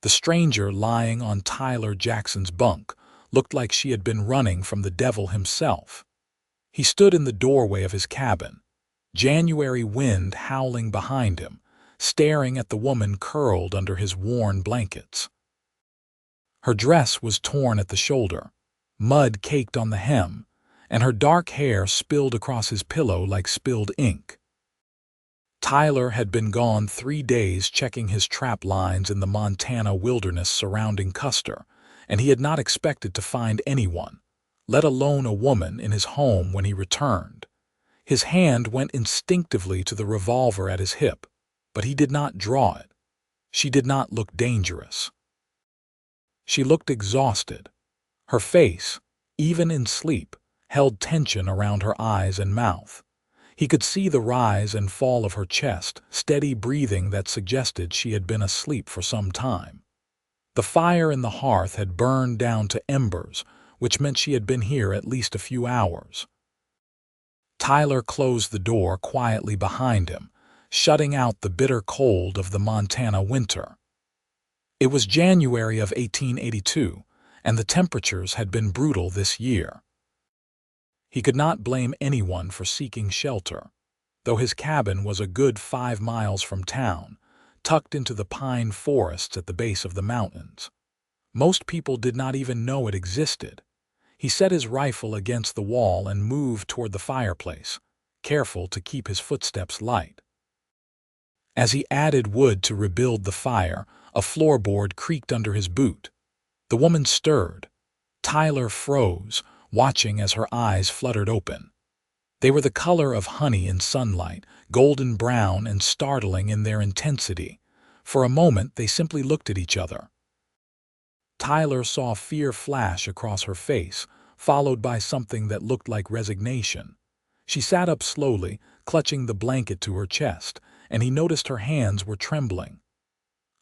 The stranger lying on Tyler Jackson's bunk looked like she had been running from the devil himself. He stood in the doorway of his cabin, January wind howling behind him, staring at the woman curled under his worn blankets. Her dress was torn at the shoulder, mud caked on the hem, and her dark hair spilled across his pillow like spilled ink. Tyler had been gone 3 days checking his trap lines in the Montana wilderness surrounding Custer, and he had not expected to find anyone, let alone a woman, in his home when he returned. His hand went instinctively to the revolver at his hip, but he did not draw it. She did not look dangerous. She looked exhausted. Her face, even in sleep, held tension around her eyes and mouth. He could see the rise and fall of her chest, steady breathing that suggested she had been asleep for some time. The fire in the hearth had burned down to embers, which meant she had been here at least a few hours. Tyler closed the door quietly behind him, shutting out the bitter cold of the Montana winter. It was January of 1882, and the temperatures had been brutal this year. He could not blame anyone for seeking shelter, though his cabin was a good 5 miles from town, tucked into the pine forests at the base of the mountains. Most people did not even know it existed. He set his rifle against the wall and moved toward the fireplace, careful to keep his footsteps light. As he added wood to rebuild the fire, a floorboard creaked under his boot. The woman stirred. Tyler froze, watching as her eyes fluttered open. They were the color of honey in sunlight, golden brown and startling in their intensity. For a moment, they simply looked at each other. Tyler saw fear flash across her face, followed by something that looked like resignation. She sat up slowly, clutching the blanket to her chest, and he noticed her hands were trembling.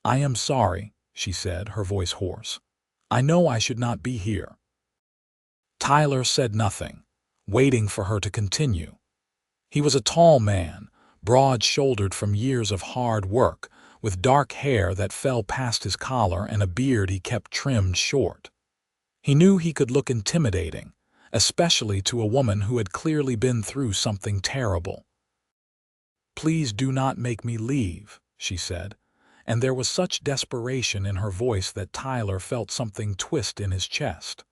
"I am sorry," she said, her voice hoarse. "I know I should not be here." Tyler said nothing, waiting for her to continue. He was a tall man, broad-shouldered from years of hard work, with dark hair that fell past his collar and a beard he kept trimmed short. He knew he could look intimidating, especially to a woman who had clearly been through something terrible. "Please do not make me leave," she said, and there was such desperation in her voice that Tyler felt something twist in his chest.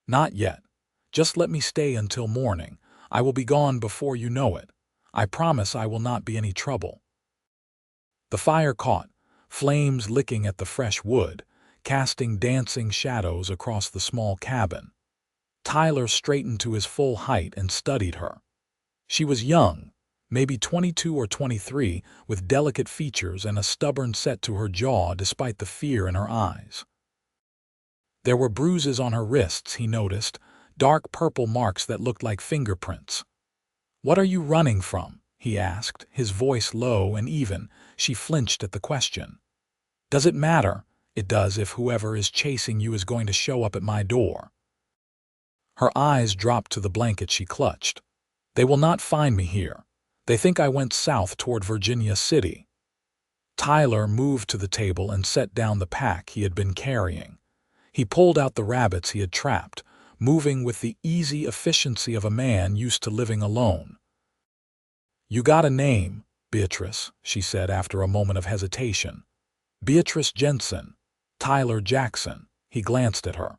"Not yet. Just let me stay until morning. I will be gone before you know it. I promise I will not be any trouble." The fire caught, flames licking at the fresh wood, casting dancing shadows across the small cabin. Tyler straightened to his full height and studied her. She was young, maybe 22 or 23, with delicate features and a stubborn set to her jaw despite the fear in her eyes. There were bruises on her wrists, he noticed, dark purple marks that looked like fingerprints. "What are you running from?" he asked, his voice low and even. She flinched at the question. "Does it matter?" "It does if whoever is chasing you is going to show up at my door." Her eyes dropped to the blanket she clutched. "They will not find me here. They think I went south toward Virginia City." Tyler moved to the table and set down the pack he had been carrying. He pulled out the rabbits he had trapped, moving with the easy efficiency of a man used to living alone. "You got a name, Beatrice," she said after a moment of hesitation. "Beatrice Jensen. Tyler Jackson." He glanced at her.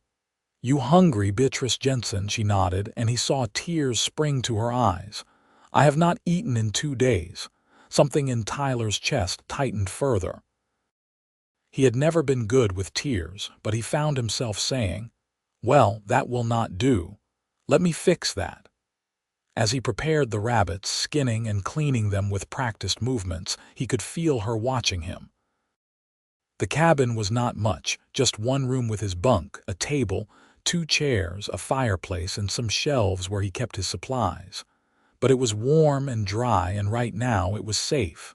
"You hungry, Beatrice Jensen?" She nodded, and he saw tears spring to her eyes. "I have not eaten in 2 days." Something in Tyler's chest tightened further. He had never been good with tears, but he found himself saying, "Well, that will not do. Let me fix that." As he prepared the rabbits, skinning and cleaning them with practiced movements, he could feel her watching him. The cabin was not much, just one room with his bunk, a table, 2 chairs, a fireplace, and some shelves where he kept his supplies. But it was warm and dry, and right now it was safe.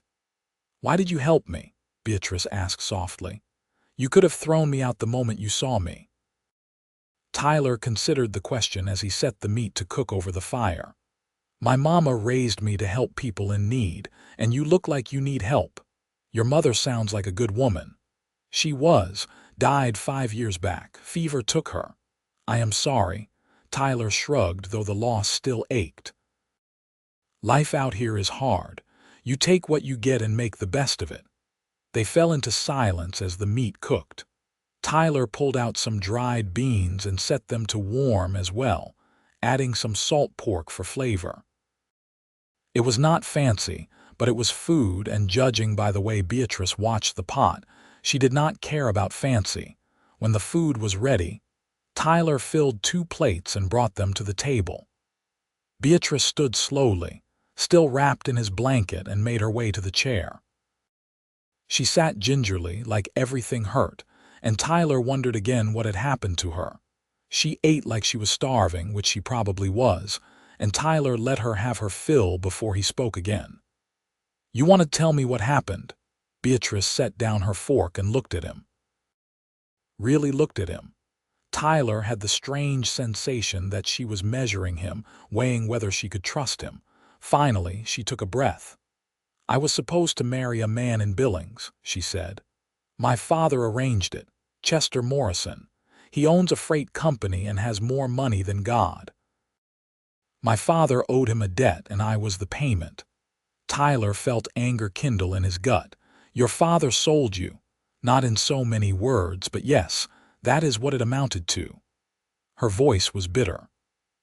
"Why did you help me?" Beatrice asked softly. "You could have thrown me out the moment you saw me." Tyler considered the question as he set the meat to cook over the fire. "My mama raised me to help people in need, and you look like you need help. Your mother sounds like a good woman." She died 5 years back. Fever took her. I am sorry. Tyler shrugged, though the loss still ached. Life out here is hard. You take what you get and make the best of it. They fell into silence as the meat cooked. Tyler pulled out some dried beans and set them to warm as well, adding some salt pork for flavor. It was not fancy, but it was food, and judging by the way Beatrice watched the pot, she did not care about fancy. When the food was ready, Tyler filled 2 plates and brought them to the table. Beatrice stood slowly, still wrapped in his blanket, and made her way to the chair. She sat gingerly, like everything hurt, and Tyler wondered again what had happened to her. She ate like she was starving, which she probably was, and Tyler let her have her fill before he spoke again. "You want to tell me what happened?" Beatrice set down her fork and looked at him. Really looked at him. Tyler had the strange sensation that she was measuring him, weighing whether she could trust him. Finally, she took a breath. "I was supposed to marry a man in Billings," she said. "My father arranged it, Chester Morrison. He owns a freight company and has more money than God. My father owed him a debt, and I was the payment." Tyler felt anger kindle in his gut. "Your father sold you. Not in so many words, but yes, that is what it amounted to." Her voice was bitter.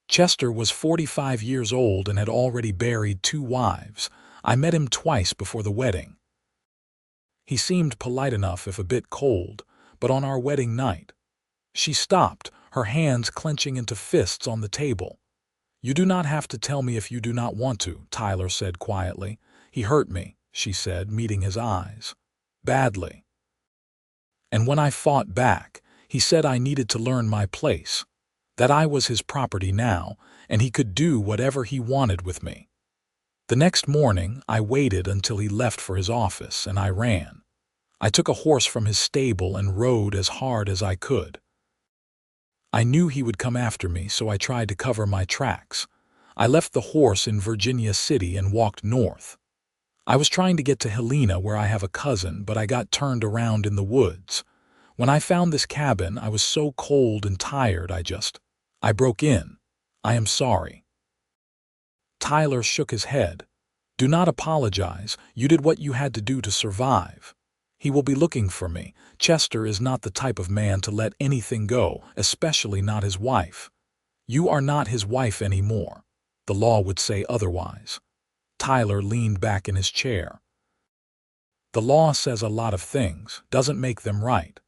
"Chester was 45 years old and had already buried 2 wives. I met him twice before the wedding. He seemed polite enough, if a bit cold, but on our wedding night—" She stopped, her hands clenching into fists on the table. "You do not have to tell me if you do not want to," Tyler said quietly. "He hurt me," she said, meeting his eyes. "Badly. And when I fought back, he said I needed to learn my place, that I was his property now, and he could do whatever he wanted with me. The next morning, I waited until he left for his office, and I ran. I took a horse from his stable and rode as hard as I could. I knew he would come after me, so I tried to cover my tracks. I left the horse in Virginia City and walked north. I was trying to get to Helena, where I have a cousin, but I got turned around in the woods. When I found this cabin, I was so cold and tired, I broke in. I am sorry." Tyler shook his head. "Do not apologize. You did what you had to do to survive. He will be looking for me. Chester is not the type of man to let anything go, especially not his wife. You are not his wife anymore. The law would say otherwise." Tyler leaned back in his chair. "The law says a lot of things, doesn't make them right."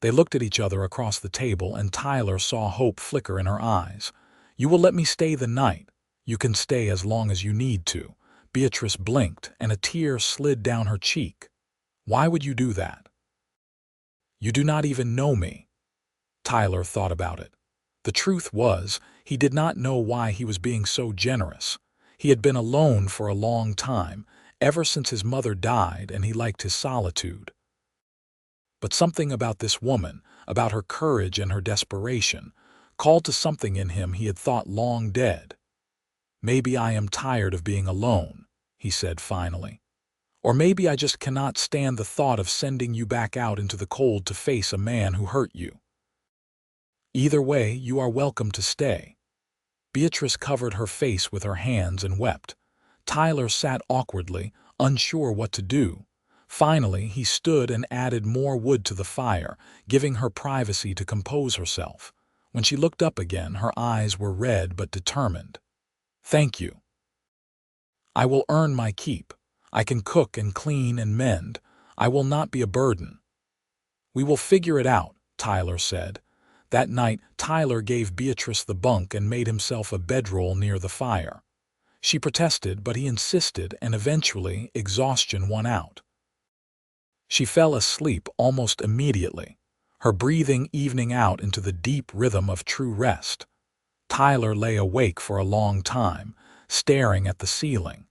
They looked at each other across the table, and Tyler saw hope flicker in her eyes. "You will let me stay the night? You can stay as long as you need to." Beatrice blinked, and a tear slid down her cheek. "Why would you do that? You do not even know me." Tyler thought about it. The truth was, he did not know why he was being so generous. He had been alone for a long time, ever since his mother died, and he liked his solitude. But something about this woman, about her courage and her desperation, called to something in him he had thought long dead. "Maybe I am tired of being alone," he said finally. "Or maybe I just cannot stand the thought of sending you back out into the cold to face a man who hurt you. Either way, you are welcome to stay." Beatrice covered her face with her hands and wept. Tyler sat awkwardly, unsure what to do. Finally, he stood and added more wood to the fire, giving her privacy to compose herself. When she looked up again, her eyes were red but determined. "Thank you. I will earn my keep. I can cook and clean and mend. I will not be a burden." "We will figure it out," Tyler said. That night, Tyler gave Beatrice the bunk and made himself a bedroll near the fire. She protested, but he insisted, and eventually exhaustion won out. She fell asleep almost immediately, her breathing evening out into the deep rhythm of true rest. Tyler lay awake for a long time, staring at the ceiling.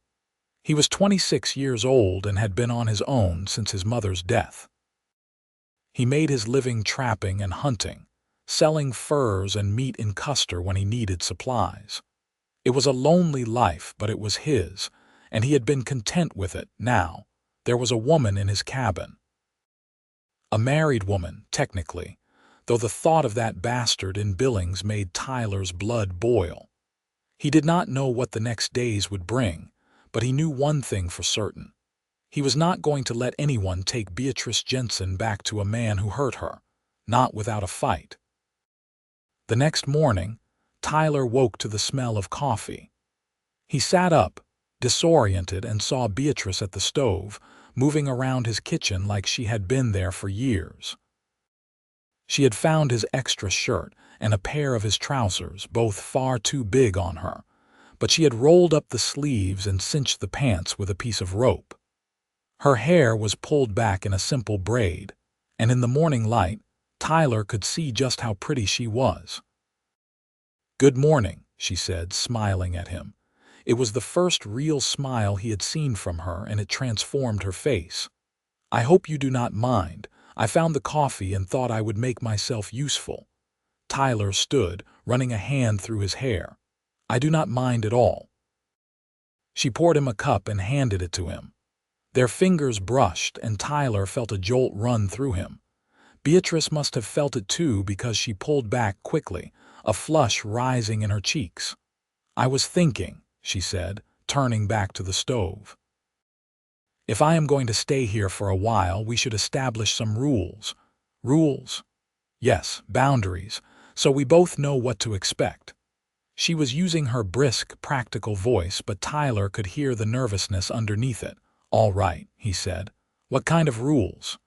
He was 26 years old and had been on his own since his mother's death. He made his living trapping and hunting, selling furs and meat in Custer when he needed supplies. It was a lonely life, but it was his, and he had been content with it. Now, there was a woman in his cabin. A married woman, technically, though the thought of that bastard in Billings made Tyler's blood boil. He did not know what the next days would bring, but he knew one thing for certain. He was not going to let anyone take Beatrice Jensen back to a man who hurt her, not without a fight. The next morning, Tyler woke to the smell of coffee. He sat up, disoriented, and saw Beatrice at the stove, moving around his kitchen like she had been there for years. She had found his extra shirt and a pair of his trousers, both far too big on her, but she had rolled up the sleeves and cinched the pants with a piece of rope. Her hair was pulled back in a simple braid, and in the morning light, Tyler could see just how pretty she was. "Good morning," she said, smiling at him. It was the first real smile he had seen from her, and it transformed her face. "I hope you do not mind. I found the coffee and thought I would make myself useful." Tyler stood, running a hand through his hair. "I do not mind at all." She poured him a cup and handed it to him. Their fingers brushed, and Tyler felt a jolt run through him. Beatrice must have felt it too, because she pulled back quickly, a flush rising in her cheeks. "I was thinking," she said, turning back to the stove. "If I am going to stay here for a while, we should establish some rules." "Rules?" "Yes, boundaries, so we both know what to expect." She was using her brisk, practical voice, but Tyler could hear the nervousness underneath it. "All right," he said. "What kind of rules?"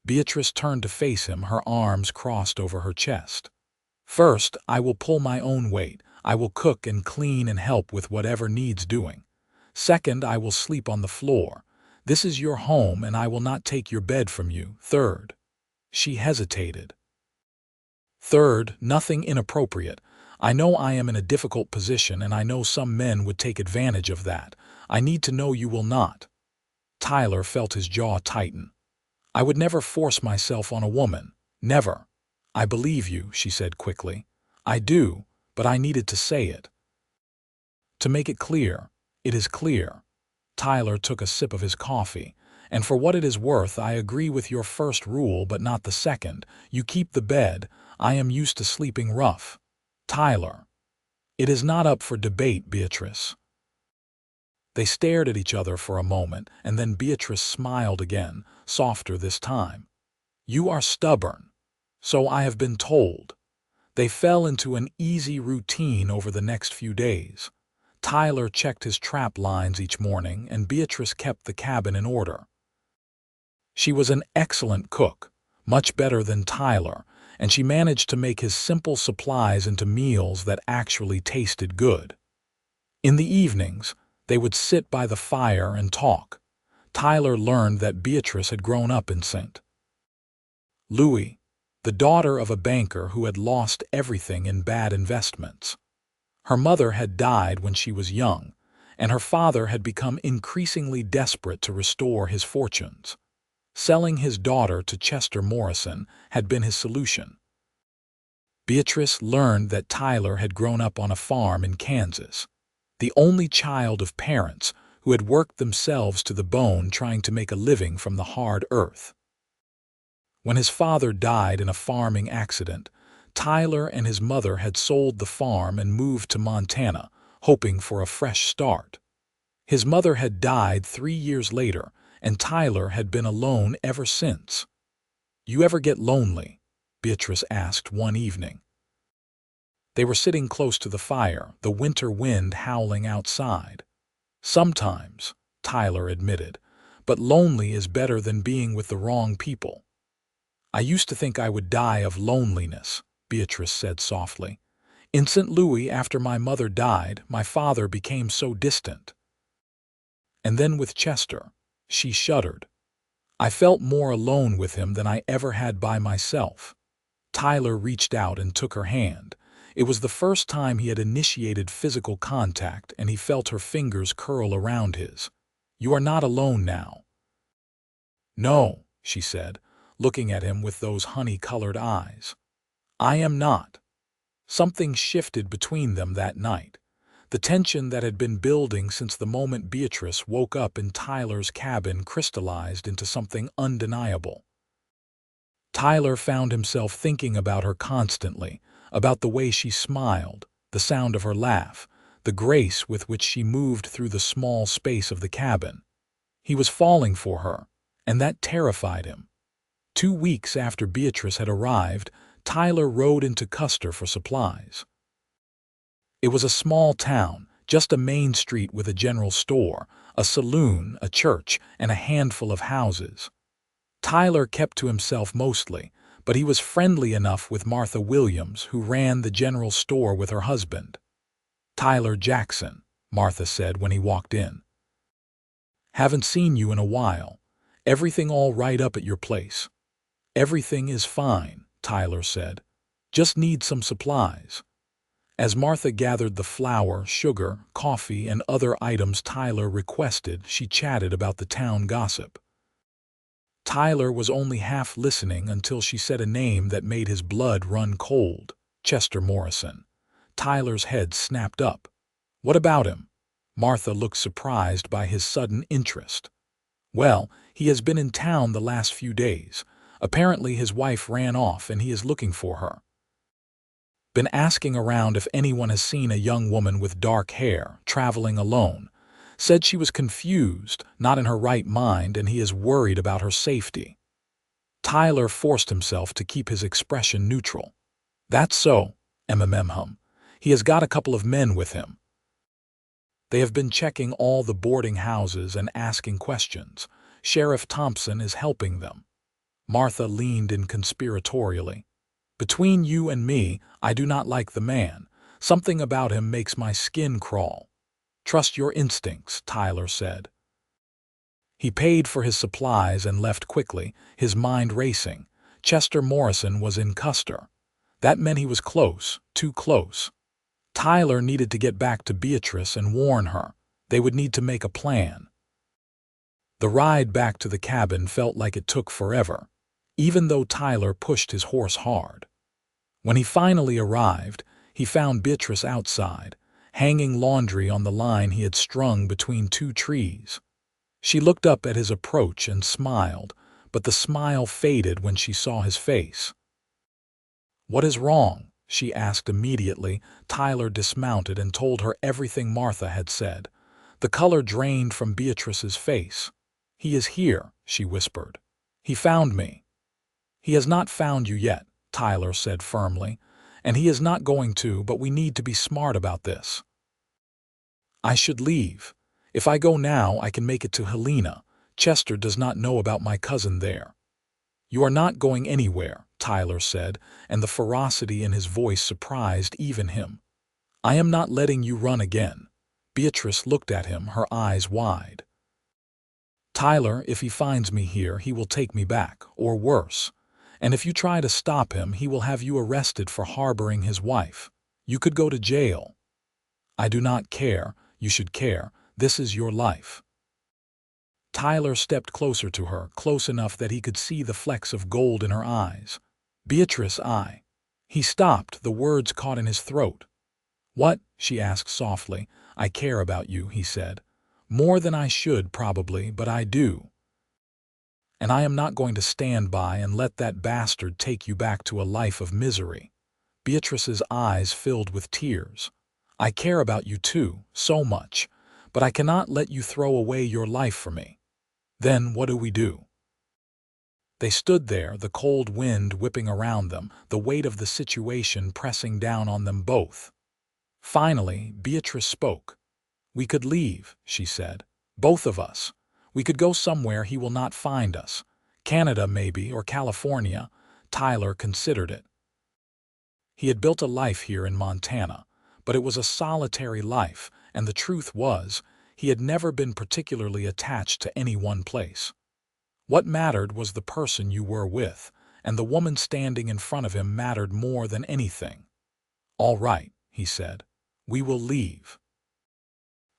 Beatrice turned to face him, her arms crossed over her chest. "First, I will pull my own weight. I will cook and clean and help with whatever needs doing. Second, I will sleep on the floor. This is your home, and I will not take your bed from you. Third—" She hesitated. "Third, nothing inappropriate. I know I am in a difficult position, and I know some men would take advantage of that. I need to know you will not." Tyler felt his jaw tighten. "I would never force myself on a woman. Never." "I believe you," she said quickly. "I do, but I needed to say it. To make it clear, it is clear." Tyler took a sip of his coffee. "And for what it is worth, I agree with your first rule, but not the second. You keep the bed. I am used to sleeping rough." "Tyler." "It is not up for debate, Beatrice." They stared at each other for a moment, and then Beatrice smiled again, softer this time. "You are stubborn." "So I have been told." They fell into an easy routine over the next few days. Tyler checked his trap lines each morning, and Beatrice kept the cabin in order. She was an excellent cook, much better than Tyler, and she managed to make his simple supplies into meals that actually tasted good. In the evenings, they would sit by the fire and talk. Tyler learned that Beatrice had grown up in St. Louis, the daughter of a banker who had lost everything in bad investments. Her mother had died when she was young, and her father had become increasingly desperate to restore his fortunes. Selling his daughter to Chester Morrison had been his solution. Beatrice learned that Tyler had grown up on a farm in Kansas, the only child of parents who had worked themselves to the bone trying to make a living from the hard earth. When his father died in a farming accident, Tyler and his mother had sold the farm and moved to Montana, hoping for a fresh start. His mother had died 3 years later, and Tyler had been alone ever since. "You ever get lonely?" Beatrice asked one evening. They were sitting close to the fire, the winter wind howling outside. "Sometimes," Tyler admitted, "but lonely is better than being with the wrong people." "I used to think I would die of loneliness," Beatrice said softly. "In St. Louis, after my mother died, my father became so distant. And then with Chester," she shuddered. "I felt more alone with him than I ever had by myself." Tyler reached out and took her hand. It was the first time he had initiated physical contact, and he felt her fingers curl around his. "You are not alone now." "No," she said, looking at him with those honey-colored eyes. "I am not." Something shifted between them that night. The tension that had been building since the moment Beatrice woke up in Tyler's cabin crystallized into something undeniable. Tyler found himself thinking about her constantly, about the way she smiled, the sound of her laugh, the grace with which she moved through the small space of the cabin. He was falling for her, and that terrified him. 2 weeks after Beatrice had arrived, Tyler rode into Custer for supplies. It was a small town, just a main street with a general store, a saloon, a church, and a handful of houses. Tyler kept to himself mostly, but he was friendly enough with Martha Williams, who ran the general store with her husband. "Tyler Jackson," Martha said when he walked in. "Haven't seen you in a while. Everything all right up at your place?" "Everything is fine," Tyler said. "Just need some supplies." As Martha gathered the flour, sugar, coffee, and other items Tyler requested, she chatted about the town gossip. Tyler was only half listening until she said a name that made his blood run cold: Chester Morrison. Tyler's head snapped up. "What about him?" Martha looked surprised by his sudden interest. "Well, he has been in town the last few days. Apparently his wife ran off and he is looking for her. Been asking around if anyone has seen a young woman with dark hair, traveling alone. Said she was confused, not in her right mind, and he is worried about her safety." Tyler forced himself to keep his expression neutral. "That's so, hum. He has got a couple of men with him. They have been checking all the boarding houses and asking questions. Sheriff Thompson is helping them." Martha leaned in conspiratorially. "Between you and me, I do not like the man. Something about him makes my skin crawl." "Trust your instincts," Tyler said. He paid for his supplies and left quickly, his mind racing. Chester Morrison was in Custer. That meant he was close, too close. Tyler needed to get back to Beatrice and warn her. They would need to make a plan. The ride back to the cabin felt like it took forever, even though Tyler pushed his horse hard. When he finally arrived, he found Beatrice outside, hanging laundry on the line he had strung between 2 trees. She looked up at his approach and smiled, but the smile faded when she saw his face. "What is wrong?" she asked immediately. Tyler dismounted and told her everything Martha had said. The color drained from Beatrice's face. "He is here," she whispered. "He found me." "He has not found you yet," Tyler said firmly, "and he is not going to, but we need to be smart about this. I should leave. If I go now, I can make it to Helena. Chester does not know about my cousin there." "You are not going anywhere," Tyler said, and the ferocity in his voice surprised even him. "I am not letting you run again." Beatrice looked at him, her eyes wide. "Tyler, if he finds me here, he will take me back, or worse. And if you try to stop him, he will have you arrested for harboring his wife. You could go to jail." "I do not care. You should care. This is your life." Tyler stepped closer to her, close enough that he could see the flecks of gold in her eyes. "Beatrice, I—" He stopped, the words caught in his throat. "What?" she asked softly. "I care about you," he said. "More than I should, probably, but I do. And I am not going to stand by and let that bastard take you back to a life of misery." Beatrice's eyes filled with tears. "I care about you too, so much, but I cannot let you throw away your life for me." "Then what do we do?" They stood there, the cold wind whipping around them, the weight of the situation pressing down on them both. Finally, Beatrice spoke. "We could leave," she said. "Both of us. We could go somewhere he will not find us. Canada, maybe, or California." Tyler considered it. He had built a life here in Montana, but it was a solitary life, and the truth was, he had never been particularly attached to any one place. What mattered was the person you were with, and the woman standing in front of him mattered more than anything. "All right," he said. "We will leave.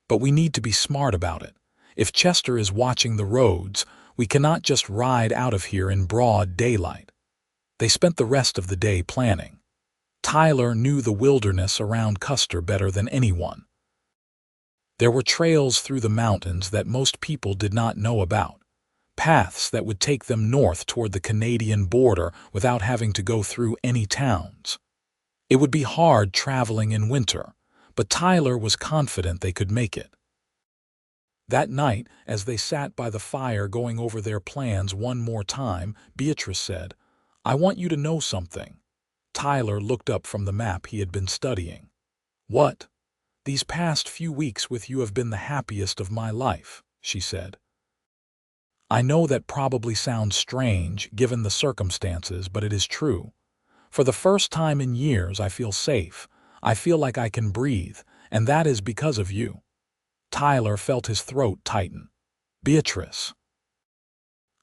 But we need to be smart about it. If Chester is watching the roads, we cannot just ride out of here in broad daylight." They spent the rest of the day planning. Tyler knew the wilderness around Custer better than anyone. There were trails through the mountains that most people did not know about. paths that would take them north toward the Canadian border without having to go through any towns. It would be hard traveling in winter, but Tyler was confident they could make it. That night, as they sat by the fire going over their plans one more time, Beatrice said, "I want you to know something." Tyler looked up from the map he had been studying. "What?" "These past few weeks with you have been the happiest of my life," she said. "I know that probably sounds strange, given the circumstances, but it is true. For the first time in years, I feel safe. I feel like I can breathe, and that is because of you." Tyler felt his throat tighten. "Beatrice."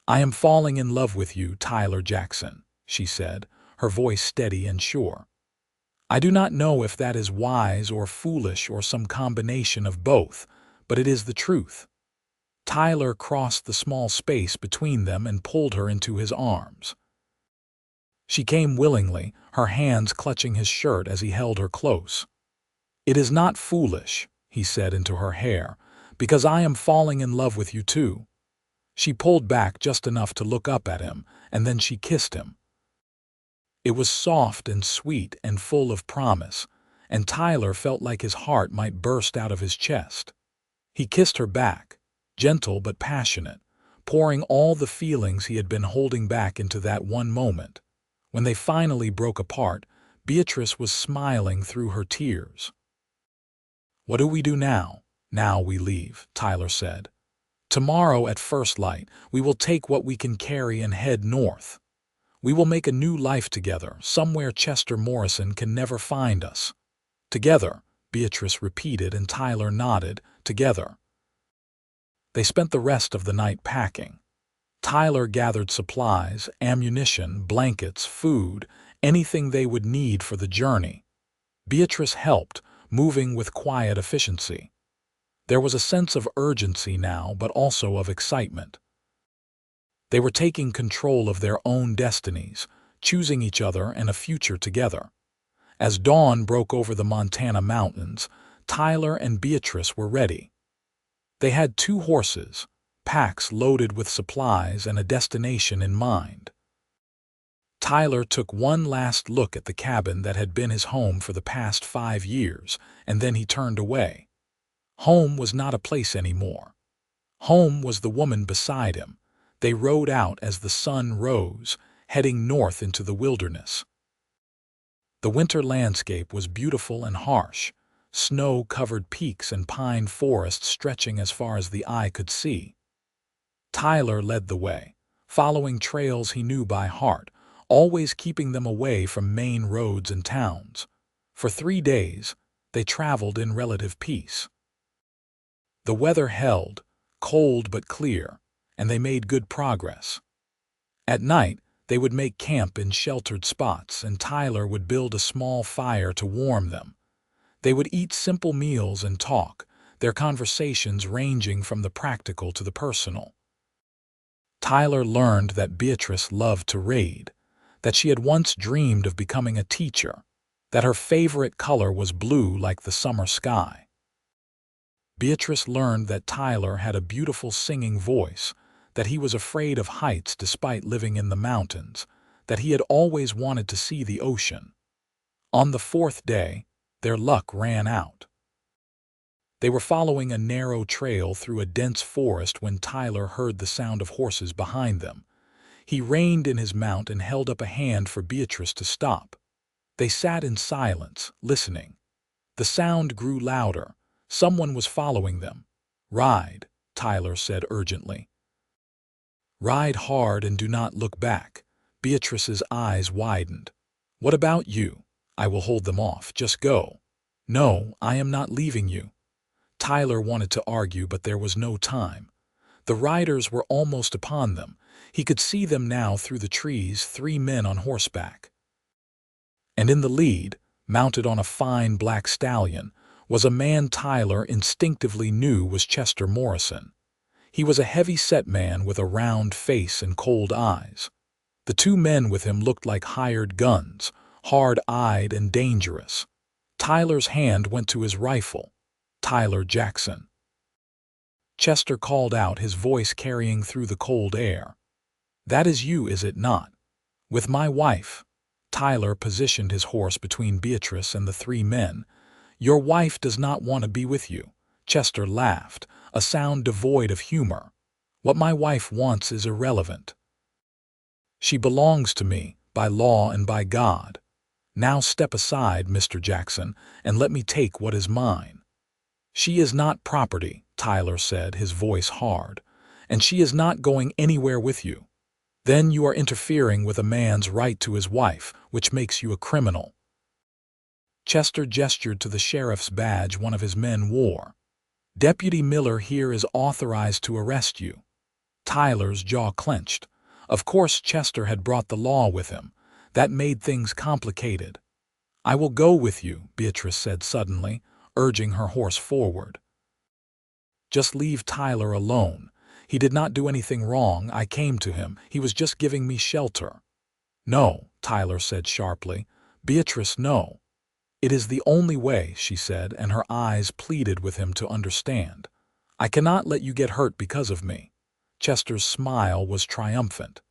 "I am falling in love with you, Tyler Jackson," she said, her voice steady and sure. "I do not know if that is wise or foolish or some combination of both, but it is the truth." Tyler crossed the small space between them and pulled her into his arms. She came willingly, her hands clutching his shirt as he held her close. "It is not foolish," he said into her hair, "because I am falling in love with you too." She pulled back just enough to look up at him, and then she kissed him. It was soft and sweet and full of promise, and Tyler felt like his heart might burst out of his chest. He kissed her back, gentle but passionate, pouring all the feelings he had been holding back into that one moment. When they finally broke apart, Beatrice was smiling through her tears. "What do we do now?" "Now we leave," Tyler said. "Tomorrow at first light, we will take what we can carry and head north. We will make a new life together, somewhere Chester Morrison can never find us." "Together," Beatrice repeated, and Tyler nodded, "together." They spent the rest of the night packing. Tyler gathered supplies, ammunition, blankets, food, anything they would need for the journey. Beatrice helped, moving with quiet efficiency. There was a sense of urgency now, but also of excitement. They were taking control of their own destinies, choosing each other and a future together. As dawn broke over the Montana mountains, Tyler and Beatrice were ready. They had 2 horses, packs loaded with supplies, and a destination in mind. Tyler took one last look at the cabin that had been his home for the past 5 years, and then he turned away. Home was not a place anymore. Home was the woman beside him. They rode out as the sun rose, heading north into the wilderness. The winter landscape was beautiful and harsh, snow-covered peaks and pine forests stretching as far as the eye could see. Tyler led the way, following trails he knew by heart, always keeping them away from main roads and towns. For 3 days, they traveled in relative peace. The weather held, cold but clear, and they made good progress. At night, they would make camp in sheltered spots, and Tyler would build a small fire to warm them. They would eat simple meals and talk, their conversations ranging from the practical to the personal. Tyler learned that Beatrice loved to read, that she had once dreamed of becoming a teacher, that her favorite color was blue like the summer sky. Beatrice learned that Tyler had a beautiful singing voice, that he was afraid of heights despite living in the mountains, that he had always wanted to see the ocean. On the 4th day, their luck ran out. They were following a narrow trail through a dense forest when Tyler heard the sound of horses behind them. He reined in his mount and held up a hand for Beatrice to stop. They sat in silence, listening. The sound grew louder. Someone was following them. "Ride," Tyler said urgently. "Ride hard and do not look back." Beatrice's eyes widened. "What about you?" "I will hold them off. Just go." "No, I am not leaving you." Tyler wanted to argue, but there was no time. The riders were almost upon them. He could see them now through the trees, 3 men on horseback. And in the lead, mounted on a fine black stallion, was a man Tyler instinctively knew was Chester Morrison. He was a heavy-set man with a round face and cold eyes. The 2 men with him looked like hired guns, hard-eyed and dangerous. Tyler's hand went to his rifle. Tyler Jackson. Chester called out, his voice carrying through the cold air. "That is you, is it not? With my wife?" Tyler positioned his horse between Beatrice and the three men. "Your wife does not want to be with you." Chester laughed, a sound devoid of humor. "What my wife wants is irrelevant. She belongs to me, by law and by God. Now step aside, Mr. Jackson, and let me take what is mine." "She is not property," Tyler said, his voice hard, "and she is not going anywhere with you. Then you are interfering with a man's right to his wife, which makes you a criminal." Chester gestured to the sheriff's badge one of his men wore. "Deputy Miller here is authorized to arrest you." Tyler's jaw clenched. Of course Chester had brought the law with him. That made things complicated. "I will go with you," Beatrice said suddenly, urging her horse forward. "Just leave Tyler alone. He did not do anything wrong. I came to him. He was just giving me shelter." "No," Tyler said sharply. "Beatrice, no." "It is the only way," she said, and her eyes pleaded with him to understand. "I cannot let you get hurt because of me." Chester's smile was triumphant.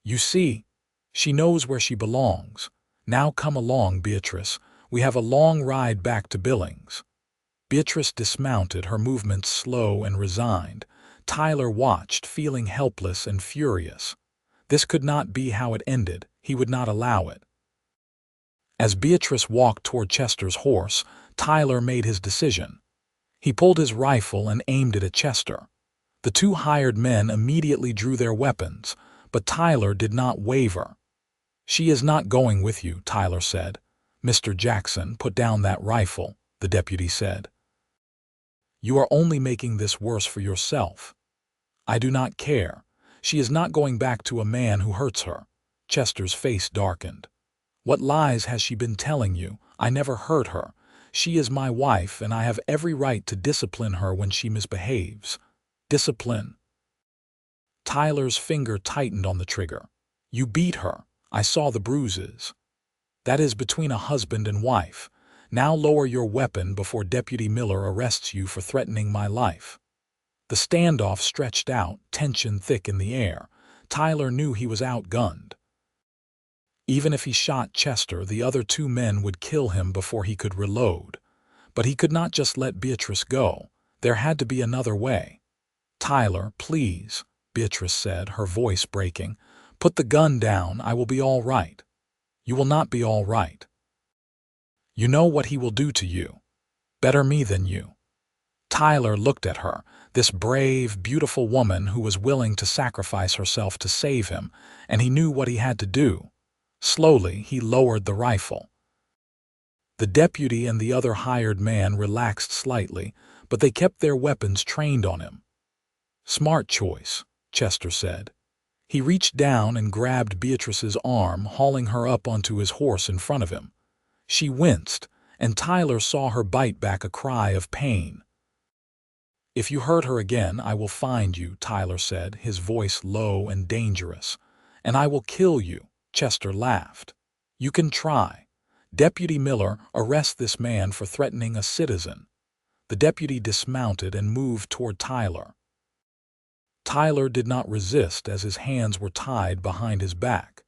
"You see, she knows where she belongs. Now come along, Beatrice. We have a long ride back to Billings." Beatrice dismounted, her movements slow and resigned. Tyler watched, feeling helpless and furious. This could not be how it ended. He would not allow it. As Beatrice walked toward Chester's horse, Tyler made his decision. He pulled his rifle and aimed it at Chester. The two hired men immediately drew their weapons, but Tyler did not waver. "She is not going with you," Tyler said. "Mr. Jackson, put down that rifle," the deputy said. "You are only making this worse for yourself." "I do not care. She is not going back to a man who hurts her." Chester's face darkened. "What lies has she been telling you? I never hurt her. She is my wife, and I have every right to discipline her when she misbehaves." "Discipline?" Tyler's finger tightened on the trigger. "You beat her. I saw the bruises." "That is between a husband and wife. Now lower your weapon before Deputy Miller arrests you for threatening my life." The standoff stretched out, tension thick in the air. Tyler knew he was outgunned. Even if he shot Chester, the other two men would kill him before he could reload. But he could not just let Beatrice go. There had to be another way. "Tyler, please," Beatrice said, her voice breaking. "Put the gun down. I will be all right." "You will not be all right. You know what he will do to you. Better me than you." Tyler looked at her, this brave, beautiful woman who was willing to sacrifice herself to save him, and he knew what he had to do. Slowly, he lowered the rifle. The deputy and the other hired man relaxed slightly, but they kept their weapons trained on him. "Smart choice," Chester said. He reached down and grabbed Beatrice's arm, hauling her up onto his horse in front of him. She winced, and Tyler saw her bite back a cry of pain. "If you hurt her again, I will find you," Tyler said, his voice low and dangerous. "And I will kill you." Chester laughed. "You can try. Deputy Miller, arrest this man for threatening a citizen." The deputy dismounted and moved toward Tyler. Tyler did not resist as his hands were tied behind his back.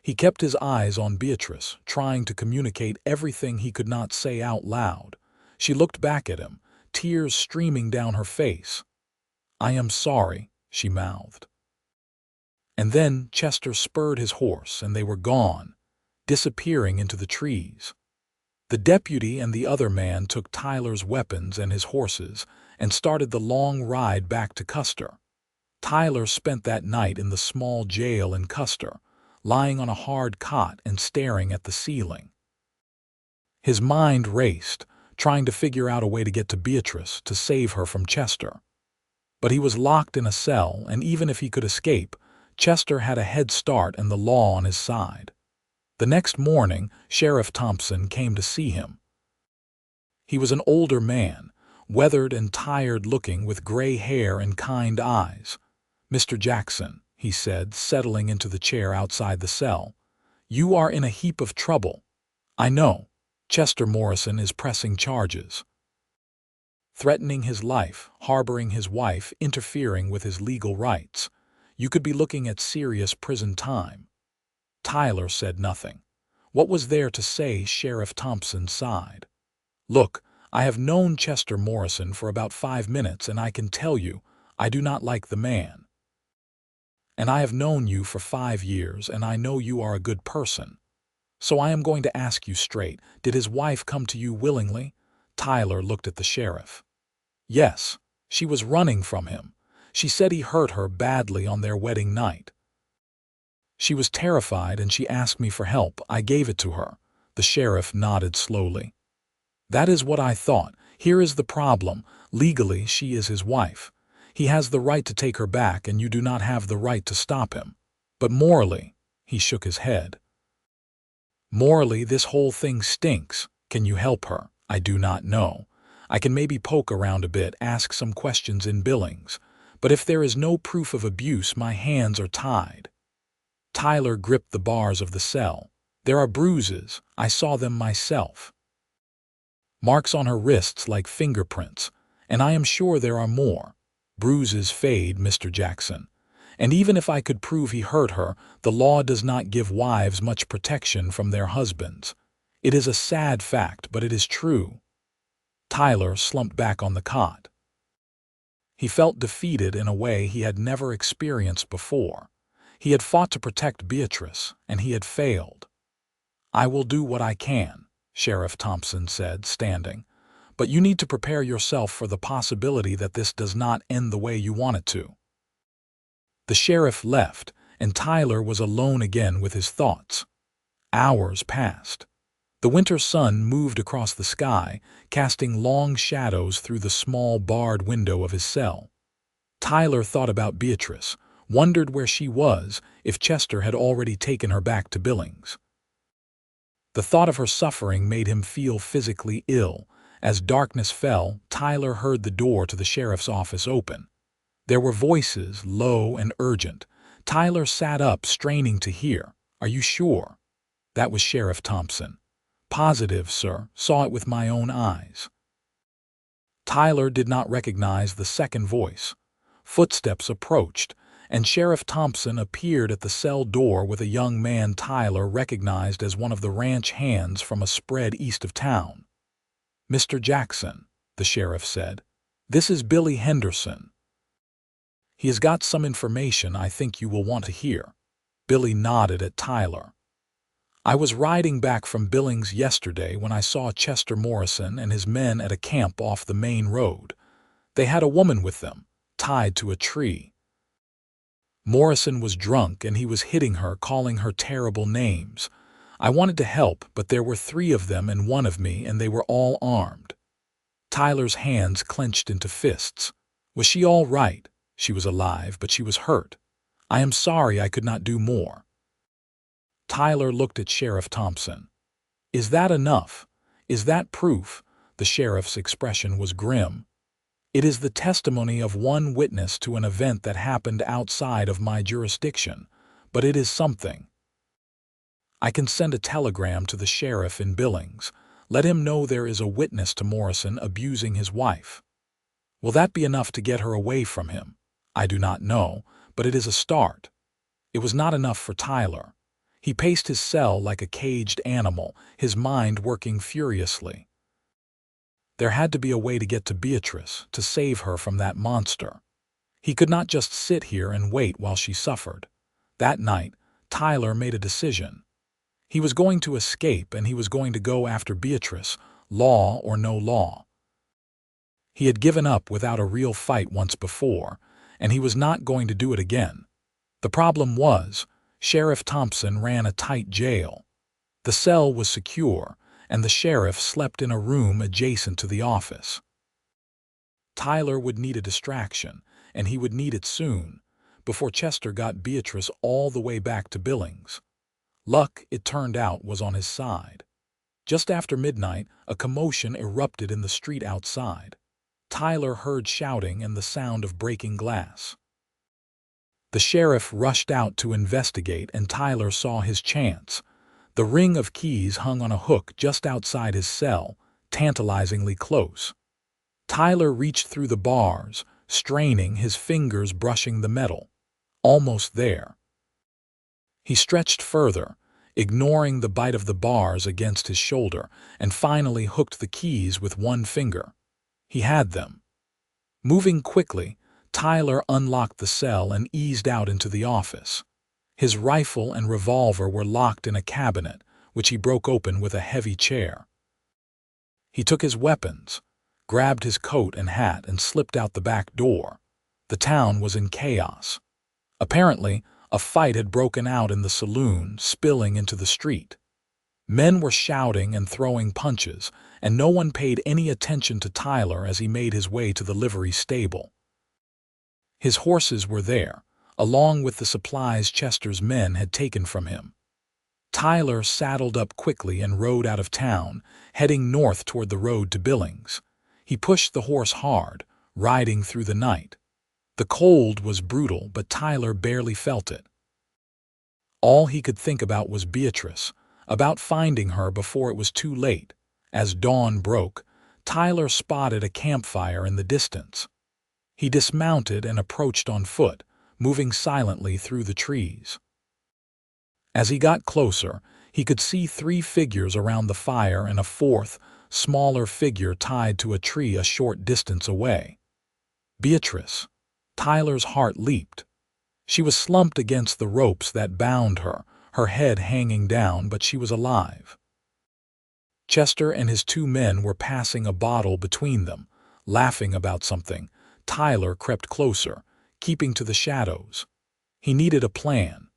He kept his eyes on Beatrice, trying to communicate everything he could not say out loud. She looked back at him, tears streaming down her face. "I am sorry," she mouthed. And then Chester spurred his horse, and they were gone, disappearing into the trees. The deputy and the other man took Tyler's weapons and his horses and started the long ride back to Custer. Tyler spent that night in the small jail in Custer, lying on a hard cot and staring at the ceiling. His mind raced, trying to figure out a way to get to Beatrice to save her from Chester. But he was locked in a cell, and even if he could escape, Chester had a head start and the law on his side. The next morning, Sheriff Thompson came to see him. He was an older man, weathered and tired-looking with gray hair and kind eyes. "Mr. Jackson," he said, settling into the chair outside the cell, "you are in a heap of trouble. I know. Chester Morrison is pressing charges." threatening his life, harboring his wife, interfering with his legal rights. You could be looking at serious prison time." Tyler said nothing. What was there to say? Sheriff Thompson sighed. "Look, I have known Chester Morrison for about 5 minutes, and I can tell you, I do not like the man. And I have known you for 5 years, and I know you are a good person. So I am going to ask you straight, did his wife come to you willingly?" Tyler looked at the sheriff. "Yes, she was running from him. She said he hurt her badly on their wedding night. She was terrified and she asked me for help. I gave it to her." The sheriff nodded slowly. "That is what I thought. Here is the problem. Legally, she is his wife. He has the right to take her back, and you do not have the right to stop him. But morally," he shook his head. "Morally, this whole thing stinks. Can you help her? I do not know. I can maybe poke around a bit, ask some questions in Billings. But if there is no proof of abuse, my hands are tied." Tyler gripped the bars of the cell. "There are bruises. I saw them myself. Marks on her wrists like fingerprints. And I am sure there are more. Bruises fade, Mr. Jackson. And even if I could prove he hurt her, the law does not give wives much protection from their husbands. It is a sad fact, but it is true." Tyler slumped back on the cot. He felt defeated in a way he had never experienced before. He had fought to protect Beatrice, and he had failed. "I will do what I can," Sheriff Thompson said, standing. "But you need to prepare yourself for the possibility that this does not end the way you want it to." The sheriff left, and Tyler was alone again with his thoughts. Hours passed. The winter sun moved across the sky, casting long shadows through the small barred window of his cell. Tyler thought about Beatrice, wondered where she was, if Chester had already taken her back to Billings. The thought of her suffering made him feel physically ill. As darkness fell, Tyler heard the door to the sheriff's office open. There were voices, low and urgent. Tyler sat up, straining to hear. "Are you sure?" That was Sheriff Thompson. "Positive, sir. Saw it with my own eyes." Tyler did not recognize the second voice. Footsteps approached, and Sheriff Thompson appeared at the cell door with a young man Tyler recognized as one of the ranch hands from a spread east of town. "Mr. Jackson," the sheriff said, "this is Billy Henderson. He has got some information I think you will want to hear." Billy nodded at Tyler. "I was riding back from Billings yesterday when I saw Chester Morrison and his men at a camp off the main road. They had a woman with them, tied to a tree. Morrison was drunk and he was hitting her, calling her terrible names. I wanted to help, but there were 3 of them and 1 of me, and they were all armed." Tyler's hands clenched into fists. "Was she all right?" "She was alive, but she was hurt. I am sorry I could not do more." Tyler looked at Sheriff Thompson. "Is that enough? Is that proof?" The sheriff's expression was grim. "It is the testimony of one witness to an event that happened outside of my jurisdiction, but it is something. I can send a telegram to the sheriff in Billings. Let him know there is a witness to Morrison abusing his wife. Will that be enough to get her away from him? I do not know, but it is a start." It was not enough for Tyler. He paced his cell like a caged animal, his mind working furiously. There had to be a way to get to Beatrice, to save her from that monster. He could not just sit here and wait while she suffered. That night, Tyler made a decision. He was going to escape, and he was going to go after Beatrice, law or no law. He had given up without a real fight once before, and he was not going to do it again. The problem was, Sheriff Thompson ran a tight jail. The cell was secure, and the sheriff slept in a room adjacent to the office. Tyler would need a distraction, and he would need it soon, before Chester got Beatrice all the way back to Billings. Luck, it turned out, was on his side. Just after midnight, a commotion erupted in the street outside. Tyler heard shouting and the sound of breaking glass. The sheriff rushed out to investigate, and Tyler saw his chance. The ring of keys hung on a hook just outside his cell, tantalizingly close. Tyler reached through the bars, straining, his fingers brushing the metal. Almost there. He stretched further, ignoring the bite of the bars against his shoulder, and finally hooked the keys with one finger. He had them. Moving quickly, Tyler unlocked the cell and eased out into the office. His rifle and revolver were locked in a cabinet, which he broke open with a heavy chair. He took his weapons, grabbed his coat and hat, and slipped out the back door. The town was in chaos. Apparently, a fight had broken out in the saloon, spilling into the street. Men were shouting and throwing punches, and no one paid any attention to Tyler as he made his way to the livery stable. His horses were there, along with the supplies Chester's men had taken from him. Tyler saddled up quickly and rode out of town, heading north toward the road to Billings. He pushed the horse hard, riding through the night. The cold was brutal, but Tyler barely felt it. All he could think about was Beatrice, about finding her before it was too late. As dawn broke, Tyler spotted a campfire in the distance. He dismounted and approached on foot, moving silently through the trees. As he got closer, he could see 3 figures around the fire and a 4th, smaller figure tied to a tree a short distance away. Beatrice. Tyler's heart leaped. She was slumped against the ropes that bound her, her head hanging down, but she was alive. Chester and his 2 men were passing a bottle between them, laughing about something. Tyler crept closer, keeping to the shadows. He needed a plan.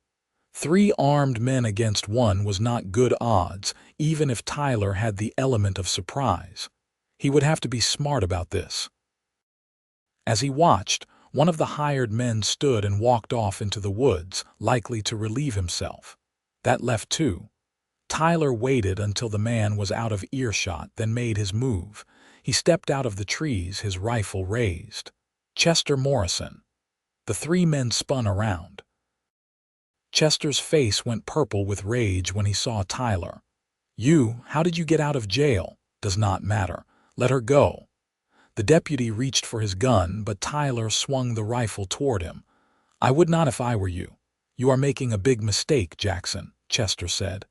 3 armed men against 1 was not good odds, even if Tyler had the element of surprise. He would have to be smart about this. As he watched, one of the hired men stood and walked off into the woods, likely to relieve himself. That left 2. Tyler waited until the man was out of earshot, then made his move. He stepped out of the trees, his rifle raised. Chester Morrison. The 3 men spun around. Chester's face went purple with rage when he saw Tyler. How did you get out of jail? Does not matter. Let her go. The deputy reached for his gun, but Tyler swung the rifle toward him. I would not if I were you. You are making a big mistake, Jackson, Chester said.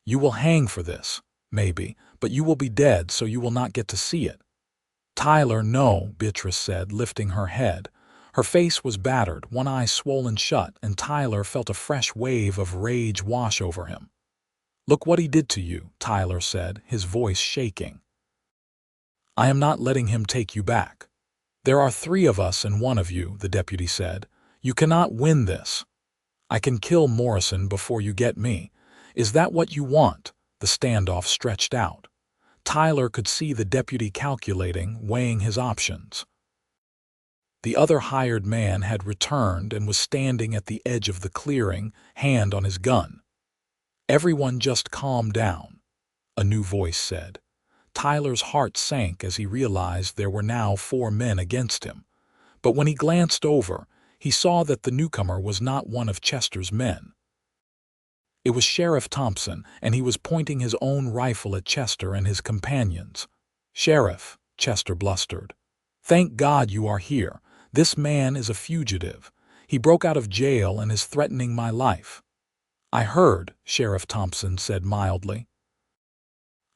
You will hang for this, maybe, but you will be dead, so you will not get to see it. Tyler, no, Beatrice said, lifting her head. Her face was battered, one eye swollen shut, and Tyler felt a fresh wave of rage wash over him. Look what he did to you, Tyler said, his voice shaking. I am not letting him take you back. There are 3 of us and 1 of you, the deputy said. You cannot win this. I can kill Morrison before you get me. Is that what you want? The standoff stretched out. Tyler could see the deputy calculating, weighing his options. The other hired man had returned and was standing at the edge of the clearing, hand on his gun. Everyone just calm down, a new voice said. Tyler's heart sank as he realized there were now 4 men against him. But when he glanced over, he saw that the newcomer was not one of Chester's men. It was Sheriff Thompson, and he was pointing his own rifle at Chester and his companions. Sheriff, Chester blustered. Thank God you are here. This man is a fugitive. He broke out of jail and is threatening my life. I heard, Sheriff Thompson said mildly.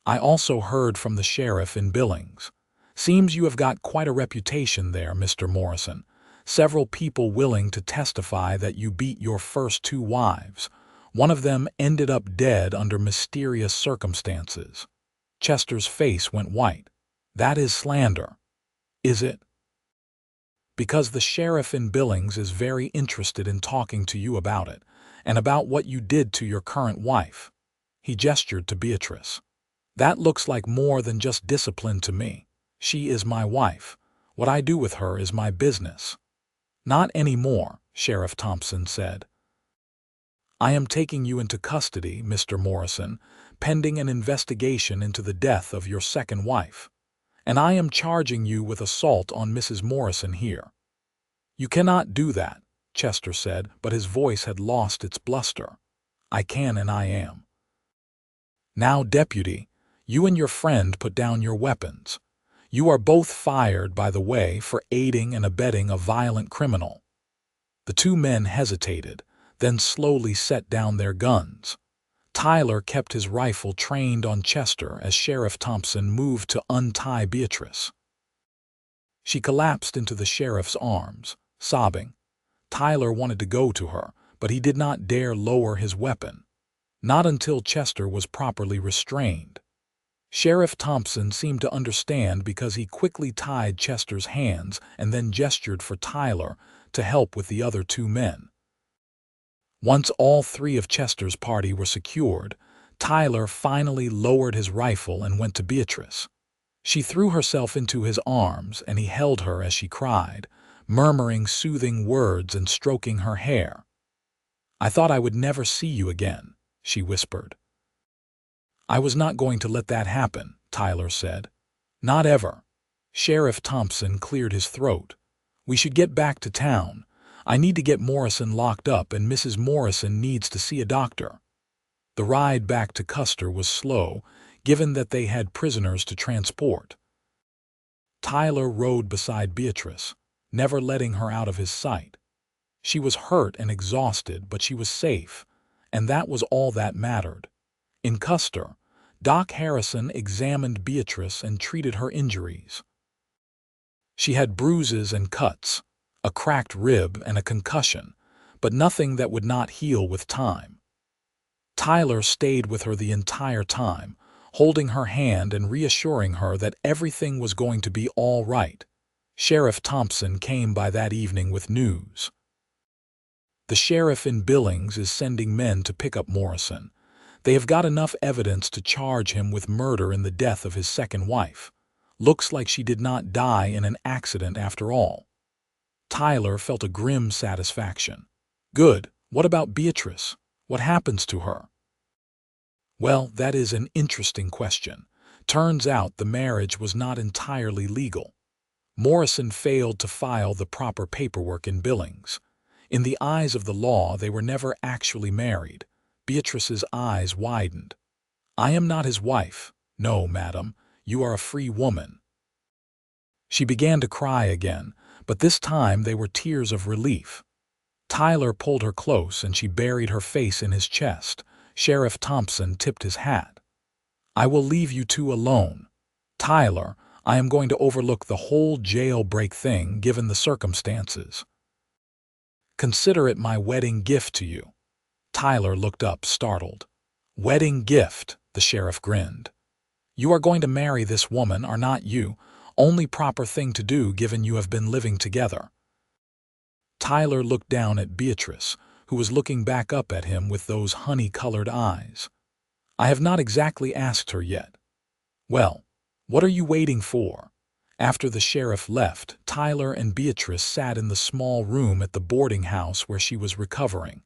I also heard from the sheriff in Billings. Seems you have got quite a reputation there, Mr. Morrison. Several people willing to testify that you beat your first 2 wives. One of them ended up dead under mysterious circumstances. Chester's face went white. That is slander. Is it? Because the sheriff in Billings is very interested in talking to you about it, and about what you did to your current wife. He gestured to Beatrice. That looks like more than just discipline to me. She is my wife. What I do with her is my business. Not anymore, Sheriff Thompson said. I am taking you into custody, Mr. Morrison, pending an investigation into the death of your second wife. And I am charging you with assault on Mrs. Morrison here. You cannot do that, Chester said, but his voice had lost its bluster. I can and I am. Now, deputy, you and your friend put down your weapons. You are both fired, by the way, for aiding and abetting a violent criminal." The two men hesitated, then slowly set down their guns. Tyler kept his rifle trained on Chester as Sheriff Thompson moved to untie Beatrice. She collapsed into the sheriff's arms, sobbing. Tyler wanted to go to her, but he did not dare lower his weapon. Not until Chester was properly restrained. Sheriff Thompson seemed to understand because he quickly tied Chester's hands and then gestured for Tyler to help with the other two men. Once all three of Chester's party were secured, Tyler finally lowered his rifle and went to Beatrice. She threw herself into his arms and he held her as she cried, murmuring soothing words and stroking her hair. "I thought I would never see you again," she whispered. "I was not going to let that happen," Tyler said. "Not ever." Sheriff Thompson cleared his throat. "We should get back to town. I need to get Morrison locked up and Mrs. Morrison needs to see a doctor." The ride back to Custer was slow, given that they had prisoners to transport. Tyler rode beside Beatrice, never letting her out of his sight. She was hurt and exhausted, but she was safe, and that was all that mattered. In Custer, Doc Harrison examined Beatrice and treated her injuries. She had bruises and cuts, a cracked rib and a concussion, but nothing that would not heal with time. Tyler stayed with her the entire time, holding her hand and reassuring her that everything was going to be all right. Sheriff Thompson came by that evening with news. "The sheriff in Billings is sending men to pick up Morrison. They have got enough evidence to charge him with murder in the death of his second wife. Looks like she did not die in an accident after all." Tyler felt a grim satisfaction. "Good. What about Beatrice? What happens to her?" "Well, that is an interesting question. Turns out the marriage was not entirely legal. Morrison failed to file the proper paperwork in Billings. In the eyes of the law, they were never actually married." Beatrice's eyes widened. "I am not his wife. No, madam, you are a free woman." She began to cry again, but this time they were tears of relief. Tyler pulled her close and she buried her face in his chest. Sheriff Thompson tipped his hat. "I will leave you two alone. Tyler, I am going to overlook the whole jailbreak thing given the circumstances. Consider it my wedding gift to you." Tyler looked up, startled. "Wedding gift," the sheriff grinned. "You are going to marry this woman, are not you? Only proper thing to do given you have been living together." Tyler looked down at Beatrice, who was looking back up at him with those honey-colored eyes. "I have not exactly asked her yet." "Well, what are you waiting for?" After the sheriff left, Tyler and Beatrice sat in the small room at the boarding house where she was recovering.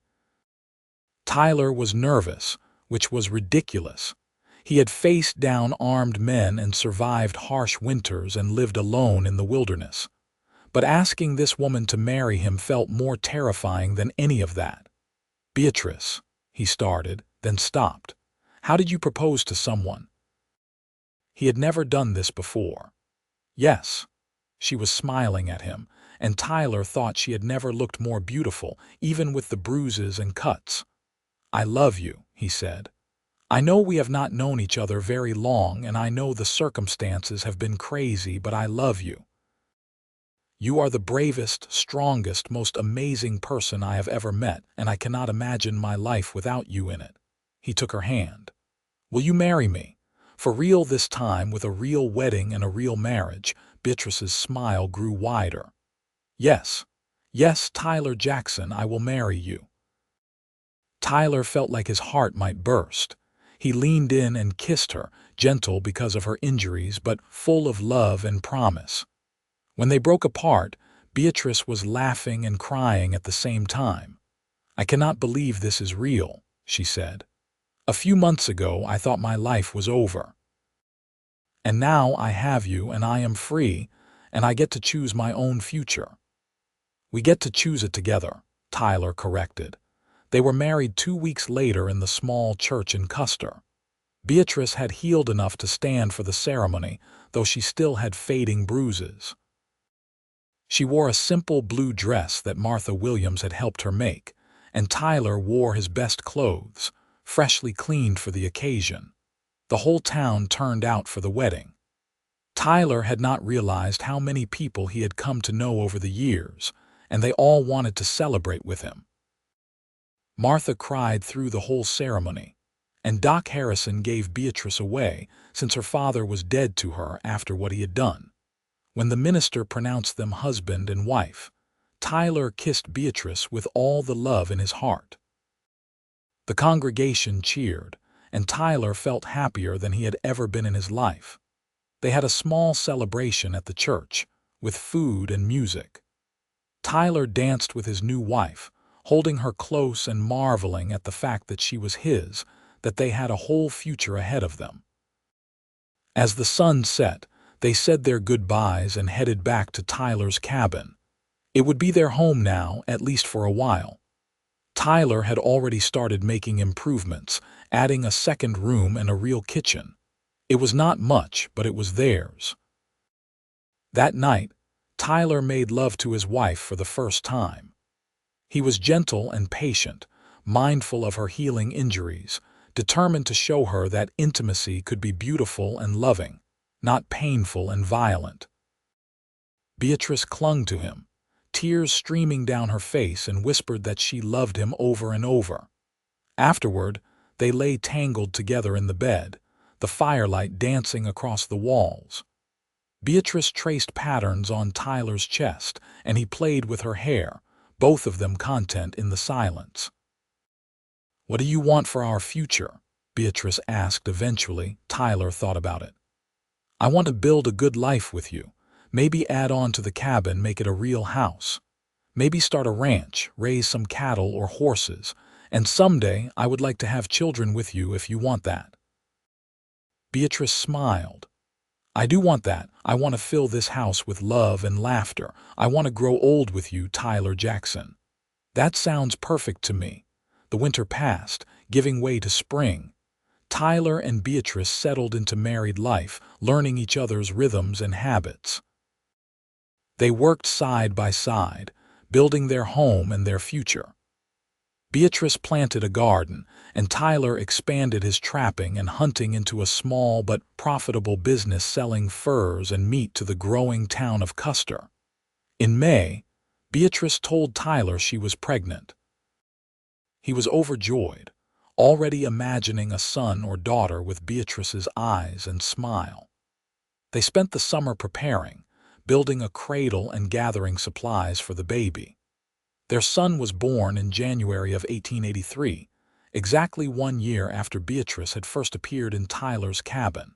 Tyler was nervous, which was ridiculous. He had faced down armed men and survived harsh winters and lived alone in the wilderness. But asking this woman to marry him felt more terrifying than any of that. "Beatrice," he started, then stopped. "How did you propose to someone?" He had never done this before. "Yes." She was smiling at him, and Tyler thought she had never looked more beautiful, even with the bruises and cuts. "I love you," he said. "I know we have not known each other very long, and I know the circumstances have been crazy, but I love you. You are the bravest, strongest, most amazing person I have ever met, and I cannot imagine my life without you in it." He took her hand. "Will you marry me? For real this time, with a real wedding and a real marriage?" Beatrice's smile grew wider. "Yes. Yes, Tyler Jackson, I will marry you." Tyler felt like his heart might burst. He leaned in and kissed her, gentle because of her injuries, but full of love and promise. When they broke apart, Beatrice was laughing and crying at the same time. "I cannot believe this is real," she said. "A few months ago I thought my life was over. And now I have you and I am free, and I get to choose my own future." "We get to choose it together," Tyler corrected. They were married 2 weeks later in the small church in Custer. Beatrice had healed enough to stand for the ceremony, though she still had fading bruises. She wore a simple blue dress that Martha Williams had helped her make, and Tyler wore his best clothes, freshly cleaned for the occasion. The whole town turned out for the wedding. Tyler had not realized how many people he had come to know over the years, and they all wanted to celebrate with him. Martha cried through the whole ceremony, and Doc Harrison gave Beatrice away since her father was dead to her after what he had done. When the minister pronounced them husband and wife, Tyler kissed Beatrice with all the love in his heart. The congregation cheered, and Tyler felt happier than he had ever been in his life. They had a small celebration at the church, with food and music. Tyler danced with his new wife, holding her close and marveling at the fact that she was his, that they had a whole future ahead of them. As the sun set, they said their goodbyes and headed back to Tyler's cabin. It would be their home now, at least for a while. Tyler had already started making improvements, adding a second room and a real kitchen. It was not much, but it was theirs. That night, Tyler made love to his wife for the first time. He was gentle and patient, mindful of her healing injuries, determined to show her that intimacy could be beautiful and loving, not painful and violent. Beatrice clung to him, tears streaming down her face, and whispered that she loved him over and over. Afterward, they lay tangled together in the bed, the firelight dancing across the walls. Beatrice traced patterns on Tyler's chest, and he played with her hair, both of them content in the silence. "What do you want for our future?" Beatrice asked eventually. Tyler thought about it. "I want to build a good life with you. Maybe add on to the cabin, make it a real house. Maybe start a ranch, raise some cattle or horses, and someday I would like to have children with you if you want that." Beatrice smiled. "I do want that. I want to fill this house with love and laughter. I want to grow old with you, Tyler Jackson." "That sounds perfect to me." The winter passed, giving way to spring. Tyler and Beatrice settled into married life, learning each other's rhythms and habits. They worked side by side, building their home and their future. Beatrice planted a garden, and Tyler expanded his trapping and hunting into a small but profitable business selling furs and meat to the growing town of Custer. In May, Beatrice told Tyler she was pregnant. He was overjoyed, already imagining a son or daughter with Beatrice's eyes and smile. They spent the summer preparing, building a cradle and gathering supplies for the baby. Their son was born in January of 1883, exactly 1 year after Beatrice had first appeared in Tyler's cabin.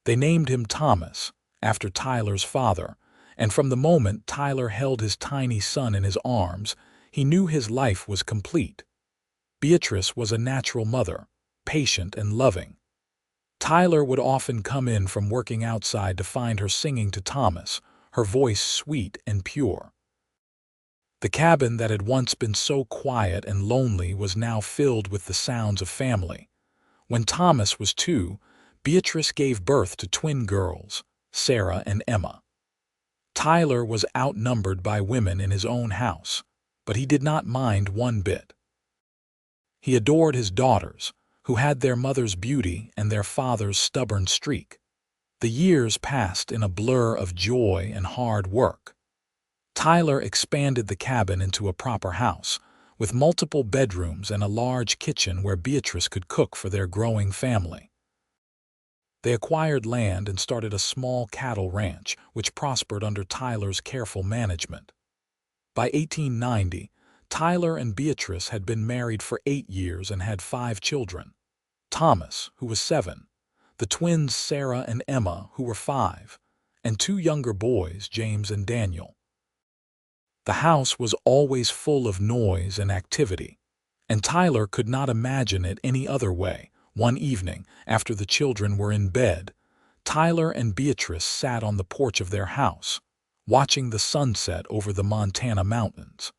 They named him Thomas, after Tyler's father, and from the moment Tyler held his tiny son in his arms, he knew his life was complete. Beatrice was a natural mother, patient and loving. Tyler would often come in from working outside to find her singing to Thomas, her voice sweet and pure. The cabin that had once been so quiet and lonely was now filled with the sounds of family. When Thomas was 2, Beatrice gave birth to twin girls, Sarah and Emma. Tyler was outnumbered by women in his own house, but he did not mind one bit. He adored his daughters, who had their mother's beauty and their father's stubborn streak. The years passed in a blur of joy and hard work. Tyler expanded the cabin into a proper house, with multiple bedrooms and a large kitchen where Beatrice could cook for their growing family. They acquired land and started a small cattle ranch, which prospered under Tyler's careful management. By 1890, Tyler and Beatrice had been married for 8 years and had 5 children. Thomas, who was 7, the twins Sarah and Emma, who were 5, and 2 younger boys, James and Daniel. The house was always full of noise and activity, and Tyler could not imagine it any other way. One evening, after the children were in bed, Tyler and Beatrice sat on the porch of their house, watching the sunset over the Montana mountains.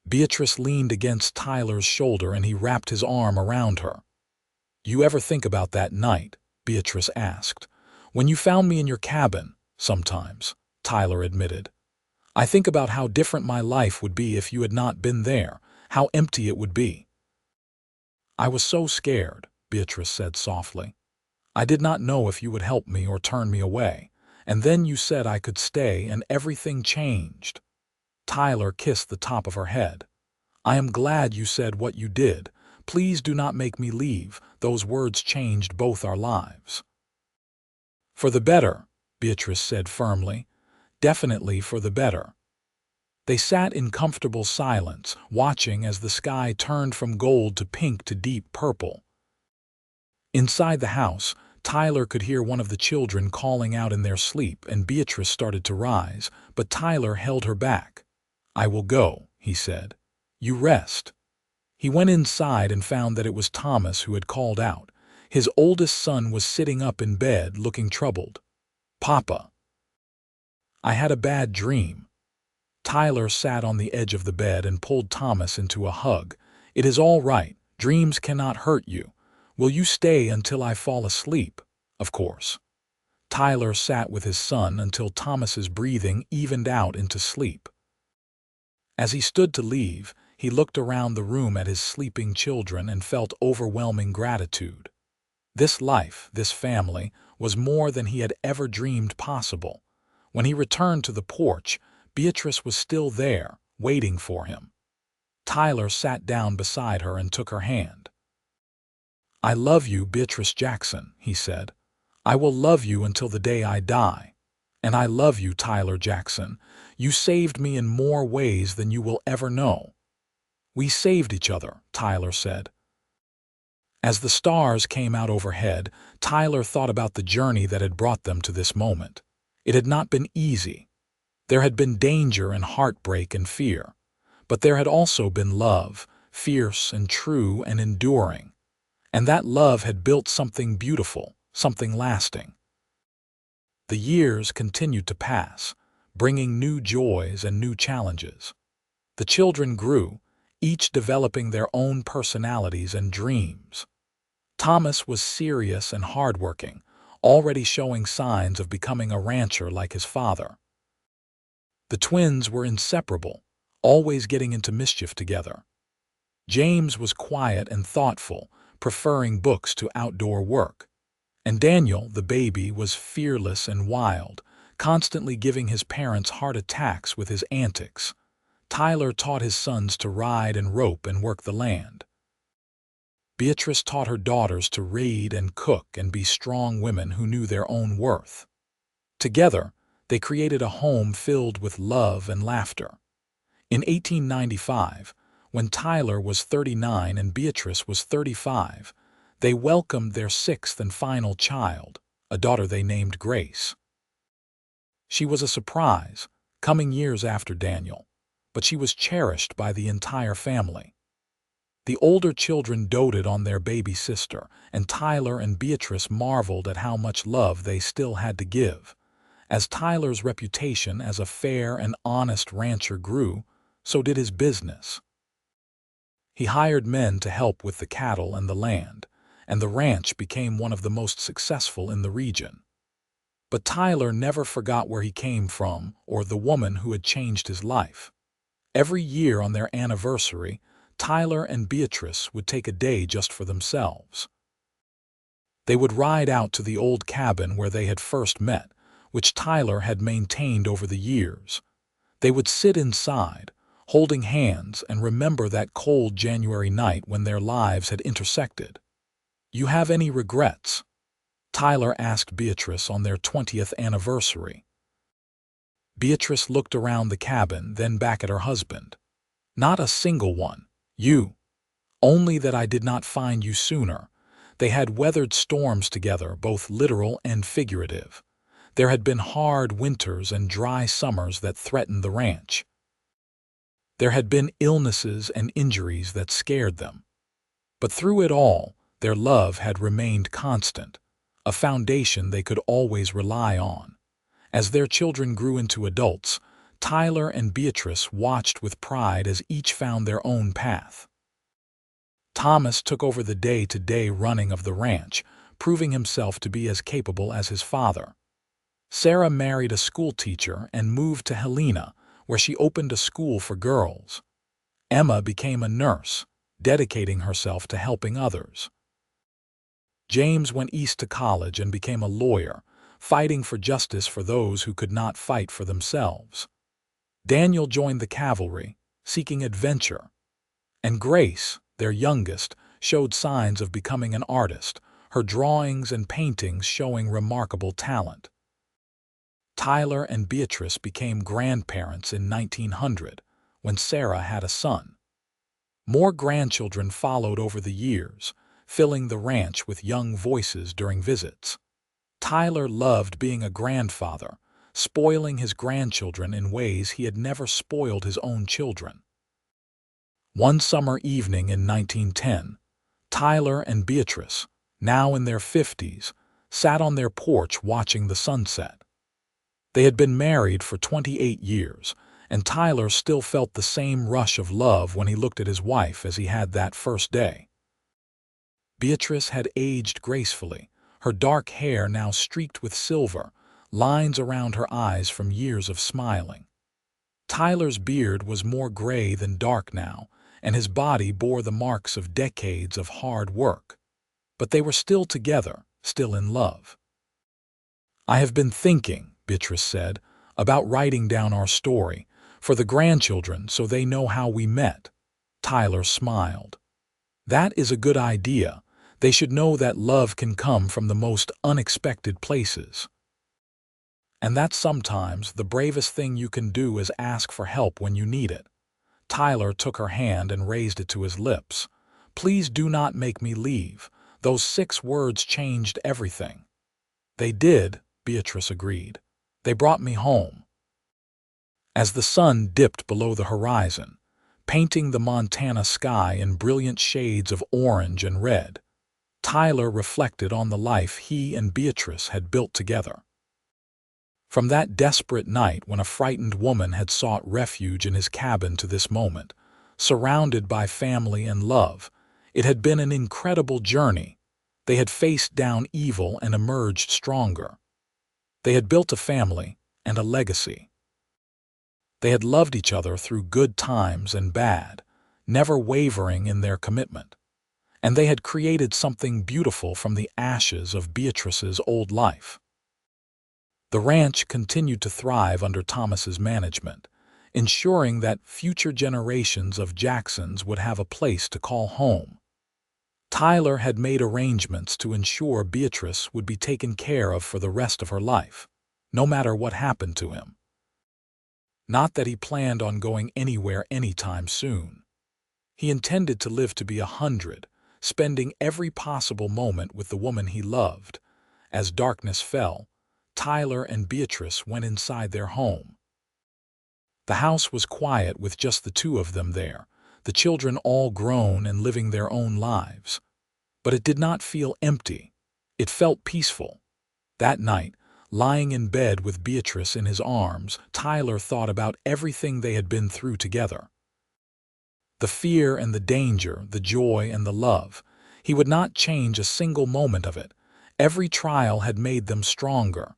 Beatrice leaned against Tyler's shoulder and he wrapped his arm around her. "You ever think about that night?" Beatrice asked. "When you found me in your cabin?" "Sometimes," Tyler admitted. "I think about how different my life would be if you had not been there, how empty it would be." "I was so scared," Beatrice said softly. "I did not know if you would help me or turn me away. And then you said I could stay and everything changed." Tyler kissed the top of her head. "I am glad you said what you did. Please do not make me leave." Those words changed both our lives. "For the better," Beatrice said firmly. "Definitely for the better." They sat in comfortable silence, watching as the sky turned from gold to pink to deep purple. Inside the house, Tyler could hear one of the children calling out in their sleep, and Beatrice started to rise, but Tyler held her back. "I will go," he said. "You rest." He went inside and found that it was Thomas who had called out. His oldest son was sitting up in bed, looking troubled. "Papa, I had a bad dream." Tyler sat on the edge of the bed and pulled Thomas into a hug. "It is all right. Dreams cannot hurt you. Will you stay until I fall asleep?" "Of course." Tyler sat with his son until Thomas's breathing evened out into sleep. As he stood to leave, he looked around the room at his sleeping children and felt overwhelming gratitude. This life, this family, was more than he had ever dreamed possible. When he returned to the porch, Beatrice was still there, waiting for him. Tyler sat down beside her and took her hand. "I love you, Beatrice Jackson," he said. "I will love you until the day I die. And I love you, Tyler Jackson. You saved me in more ways than you will ever know." "We saved each other," Tyler said. As the stars came out overhead, Tyler thought about the journey that had brought them to this moment. It had not been easy. There had been danger and heartbreak and fear. But there had also been love, fierce and true and enduring. And that love had built something beautiful, something lasting. The years continued to pass, bringing new joys and new challenges. The children grew, each developing their own personalities and dreams. Thomas was serious and hardworking, already showing signs of becoming a rancher like his father. The twins were inseparable, always getting into mischief together. James was quiet and thoughtful, preferring books to outdoor work. And Daniel, the baby, was fearless and wild, constantly giving his parents heart attacks with his antics. Tyler taught his sons to ride and rope and work the land. Beatrice taught her daughters to read and cook and be strong women who knew their own worth. Together, they created a home filled with love and laughter. In 1895, when Tyler was 39 and Beatrice was 35, they welcomed their sixth and final child, a daughter they named Grace. She was a surprise, coming years after Daniel, but she was cherished by the entire family. The older children doted on their baby sister, and Tyler and Beatrice marveled at how much love they still had to give. As Tyler's reputation as a fair and honest rancher grew, so did his business. He hired men to help with the cattle and the land, and the ranch became one of the most successful in the region. But Tyler never forgot where he came from or the woman who had changed his life. Every year on their anniversary, Tyler and Beatrice would take a day just for themselves. They would ride out to the old cabin where they had first met, which Tyler had maintained over the years. They would sit inside, holding hands, and remember that cold January night when their lives had intersected. "You have any regrets?" Tyler asked Beatrice on their 20th anniversary. Beatrice looked around the cabin, then back at her husband. "Not a single one. You. Only that I did not find you sooner." They had weathered storms together, both literal and figurative. There had been hard winters and dry summers that threatened the ranch. There had been illnesses and injuries that scared them. But through it all, their love had remained constant, a foundation they could always rely on. As their children grew into adults, Tyler and Beatrice watched with pride as each found their own path. Thomas took over the day-to-day running of the ranch, proving himself to be as capable as his father. Sarah married a schoolteacher and moved to Helena, where she opened a school for girls. Emma became a nurse, dedicating herself to helping others. James went east to college and became a lawyer, fighting for justice for those who could not fight for themselves. Daniel joined the cavalry, seeking adventure. And Grace, their youngest, showed signs of becoming an artist, her drawings and paintings showing remarkable talent. Tyler and Beatrice became grandparents in 1900, when Sarah had a son. More grandchildren followed over the years, filling the ranch with young voices during visits. Tyler loved being a grandfather, spoiling his grandchildren in ways he had never spoiled his own children. One summer evening in 1910, Tyler and Beatrice, now in their 50s, sat on their porch watching the sunset. They had been married for 28 years, and Tyler still felt the same rush of love when he looked at his wife as he had that first day. Beatrice had aged gracefully, her dark hair now streaked with silver, lines around her eyes from years of smiling. Tyler's beard was more gray than dark now, and his body bore the marks of decades of hard work. But they were still together, still in love. "I have been thinking," Beatrice said, "about writing down our story, for the grandchildren so they know how we met." Tyler smiled. "That is a good idea. They should know that love can come from the most unexpected places. And that sometimes the bravest thing you can do is ask for help when you need it." Tyler took her hand and raised it to his lips. "Please do not make me leave." Those 6 words changed everything. "They did," Beatrice agreed. "They brought me home." As the sun dipped below the horizon, painting the Montana sky in brilliant shades of orange and red, Tyler reflected on the life he and Beatrice had built together. From that desperate night when a frightened woman had sought refuge in his cabin to this moment, surrounded by family and love, it had been an incredible journey. They had faced down evil and emerged stronger. They had built a family and a legacy. They had loved each other through good times and bad, never wavering in their commitment. And they had created something beautiful from the ashes of Beatrice's old life. The ranch continued to thrive under Thomas's management, ensuring that future generations of Jacksons would have a place to call home. Tyler had made arrangements to ensure Beatrice would be taken care of for the rest of her life, no matter what happened to him. Not that he planned on going anywhere anytime soon. He intended to live to be 100, spending every possible moment with the woman he loved. As darkness fell, Tyler and Beatrice went inside their home. The house was quiet with just the 2 of them there, the children all grown and living their own lives. But it did not feel empty. It felt peaceful. That night, lying in bed with Beatrice in his arms, Tyler thought about everything they had been through together. The fear and the danger, the joy and the love. He would not change a single moment of it. Every trial had made them stronger.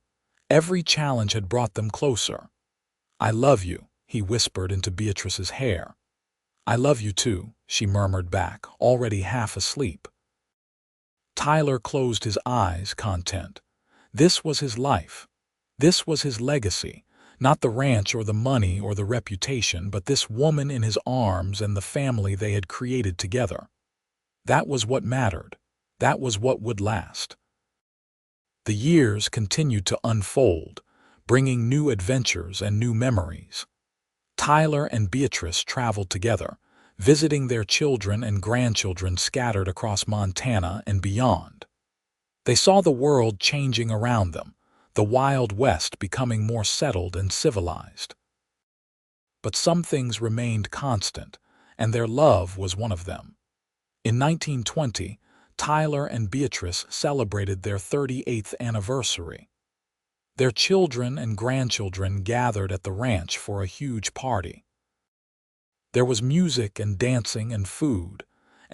Every challenge had brought them closer. "I love you," he whispered into Beatrice's hair. "I love you too," she murmured back, already half asleep. Tyler closed his eyes, content. This was his life. This was his legacy. Not the ranch or the money or the reputation, but this woman in his arms and the family they had created together. That was what mattered. That was what would last. The years continued to unfold, bringing new adventures and new memories. Tyler and Beatrice traveled together, visiting their children and grandchildren scattered across Montana and beyond. They saw the world changing around them, the Wild West becoming more settled and civilized. But some things remained constant, and their love was one of them. In 1920, Tyler and Beatrice celebrated their 38th anniversary. Their children and grandchildren gathered at the ranch for a huge party. There was music and dancing and food,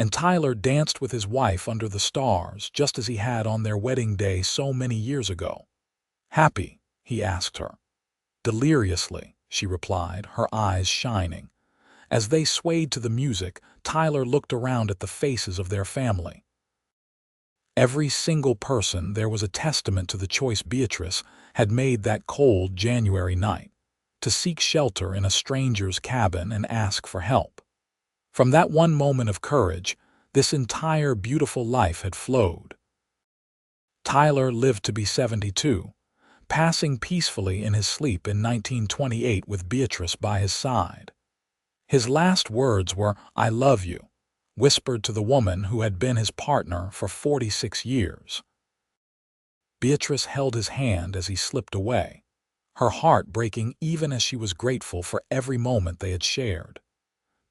and Tyler danced with his wife under the stars just as he had on their wedding day so many years ago. "Happy?" he asked her. "Deliriously," she replied, her eyes shining. As they swayed to the music, Tyler looked around at the faces of their family. Every single person there was a testament to the choice Beatrice had made that cold January night, to seek shelter in a stranger's cabin and ask for help. From that one moment of courage, this entire beautiful life had flowed. Tyler lived to be 72, passing peacefully in his sleep in 1928 with Beatrice by his side. His last words were, "I love you," whispered to the woman who had been his partner for 46 years. Beatrice held his hand as he slipped away, her heart breaking even as she was grateful for every moment they had shared.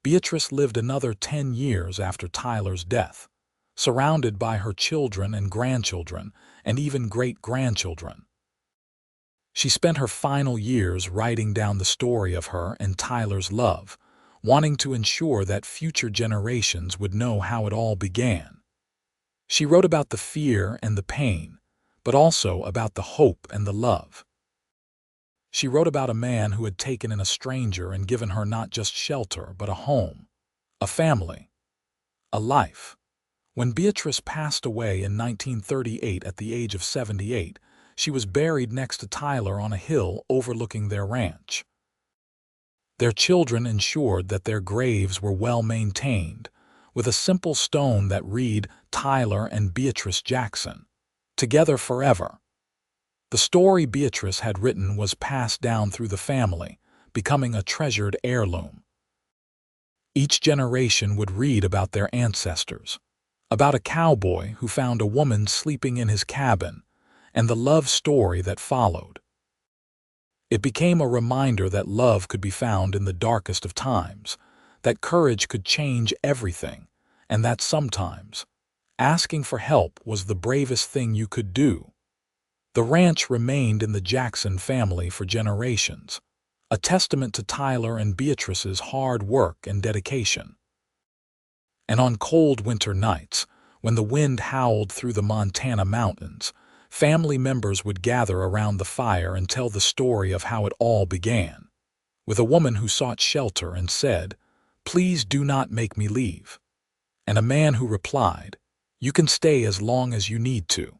Beatrice lived another 10 years after Tyler's death, surrounded by her children and grandchildren, and even great-grandchildren. She spent her final years writing down the story of her and Tyler's love, wanting to ensure that future generations would know how it all began. She wrote about the fear and the pain, but also about the hope and the love. She wrote about a man who had taken in a stranger and given her not just shelter, but a home, a family, a life. When Beatrice passed away in 1938 at the age of 78, she was buried next to Tyler on a hill overlooking their ranch. Their children ensured that their graves were well maintained, with a simple stone that read, "Tyler and Beatrice Jackson, together forever." The story Beatrice had written was passed down through the family, becoming a treasured heirloom. Each generation would read about their ancestors, about a cowboy who found a woman sleeping in his cabin, and the love story that followed. It became a reminder that love could be found in the darkest of times, that courage could change everything, and that sometimes asking for help was the bravest thing you could do. The ranch remained in the Jackson family for generations, a testament to Tyler and Beatrice's hard work and dedication. And on cold winter nights, when the wind howled through the Montana mountains, family members would gather around the fire and tell the story of how it all began, with a woman who sought shelter and said, "Please do not make me leave," and a man who replied, "You can stay as long as you need to."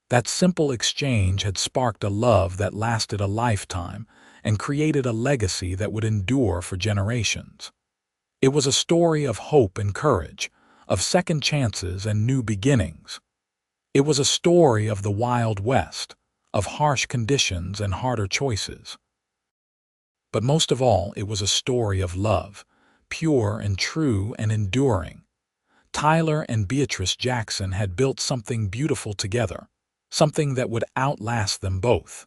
That simple exchange had sparked a love that lasted a lifetime and created a legacy that would endure for generations. It was a story of hope and courage, of second chances and new beginnings. It was a story of the Wild West, of harsh conditions and harder choices. But most of all, it was a story of love, pure and true and enduring. Tyler and Beatrice Jackson had built something beautiful together, something that would outlast them both.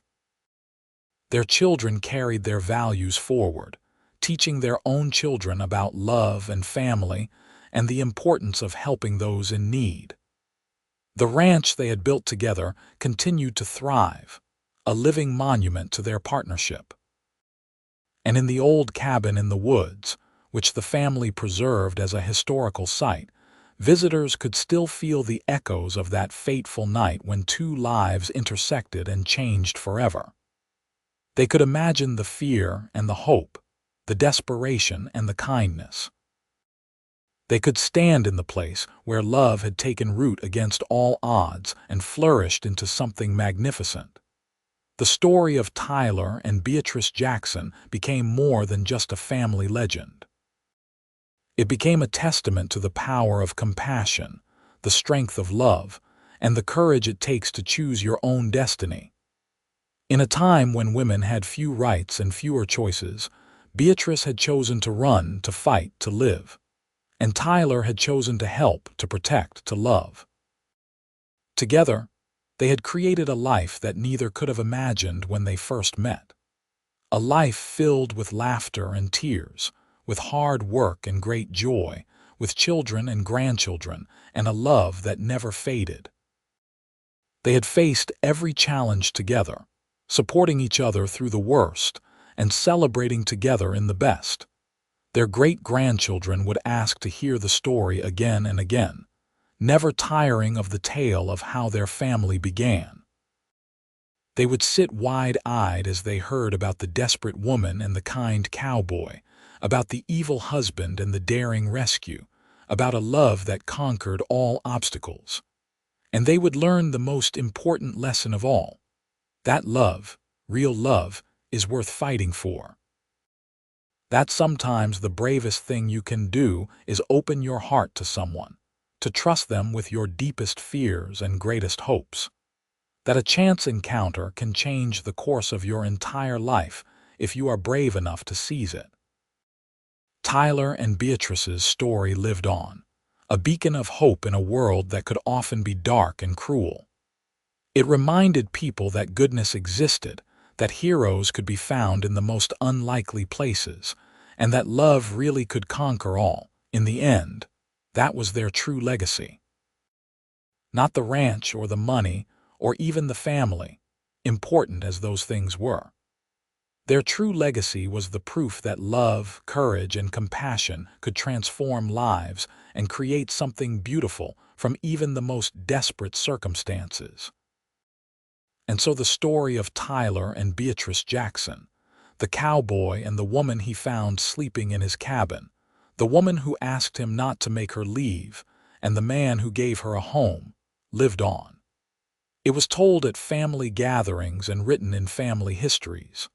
Their children carried their values forward, teaching their own children about love and family and the importance of helping those in need. The ranch they had built together continued to thrive, a living monument to their partnership. And in the old cabin in the woods, which the family preserved as a historical site, visitors could still feel the echoes of that fateful night when two lives intersected and changed forever. They could imagine the fear and the hope, the desperation and the kindness. They could stand in the place where love had taken root against all odds and flourished into something magnificent. The story of Tyler and Beatrice Jackson became more than just a family legend. It became a testament to the power of compassion, the strength of love, and the courage it takes to choose your own destiny. In a time when women had few rights and fewer choices, Beatrice had chosen to run, to fight, to live. And Tyler had chosen to help, to protect, to love. Together, they had created a life that neither could have imagined when they first met. A life filled with laughter and tears, with hard work and great joy, with children and grandchildren, and a love that never faded. They had faced every challenge together, supporting each other through the worst and celebrating together in the best. Their great-grandchildren would ask to hear the story again and again, never tiring of the tale of how their family began. They would sit wide-eyed as they heard about the desperate woman and the kind cowboy, about the evil husband and the daring rescue, about a love that conquered all obstacles. And they would learn the most important lesson of all: that love, real love, is worth fighting for. That sometimes the bravest thing you can do is open your heart to someone, to trust them with your deepest fears and greatest hopes. That a chance encounter can change the course of your entire life if you are brave enough to seize it. Tyler and Beatrice's story lived on, a beacon of hope in a world that could often be dark and cruel. It reminded people that goodness existed, that heroes could be found in the most unlikely places, and that love really could conquer all. In the end, that was their true legacy. Not the ranch or the money or even the family, important as those things were. Their true legacy was the proof that love, courage, and compassion could transform lives and create something beautiful from even the most desperate circumstances. And so the story of Tyler and Beatrice Jackson, the cowboy and the woman he found sleeping in his cabin, the woman who asked him not to make her leave, and the man who gave her a home, lived on. It was told at family gatherings and written in family histories.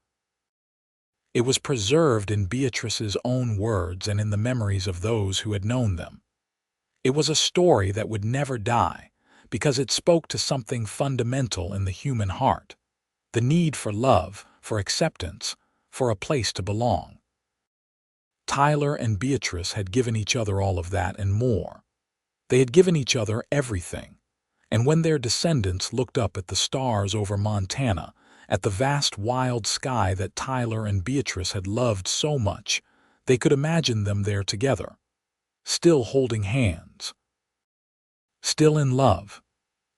It was preserved in Beatrice's own words and in the memories of those who had known them. It was a story that would never die, because it spoke to something fundamental in the human heart: the need for love, for acceptance, for a place to belong. Tyler and Beatrice had given each other all of that and more. They had given each other everything. And when their descendants looked up at the stars over Montana, at the vast wild sky that Tyler and Beatrice had loved so much, they could imagine them there together, still holding hands, still in love,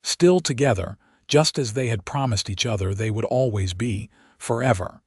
still together, just as they had promised each other they would always be, forever.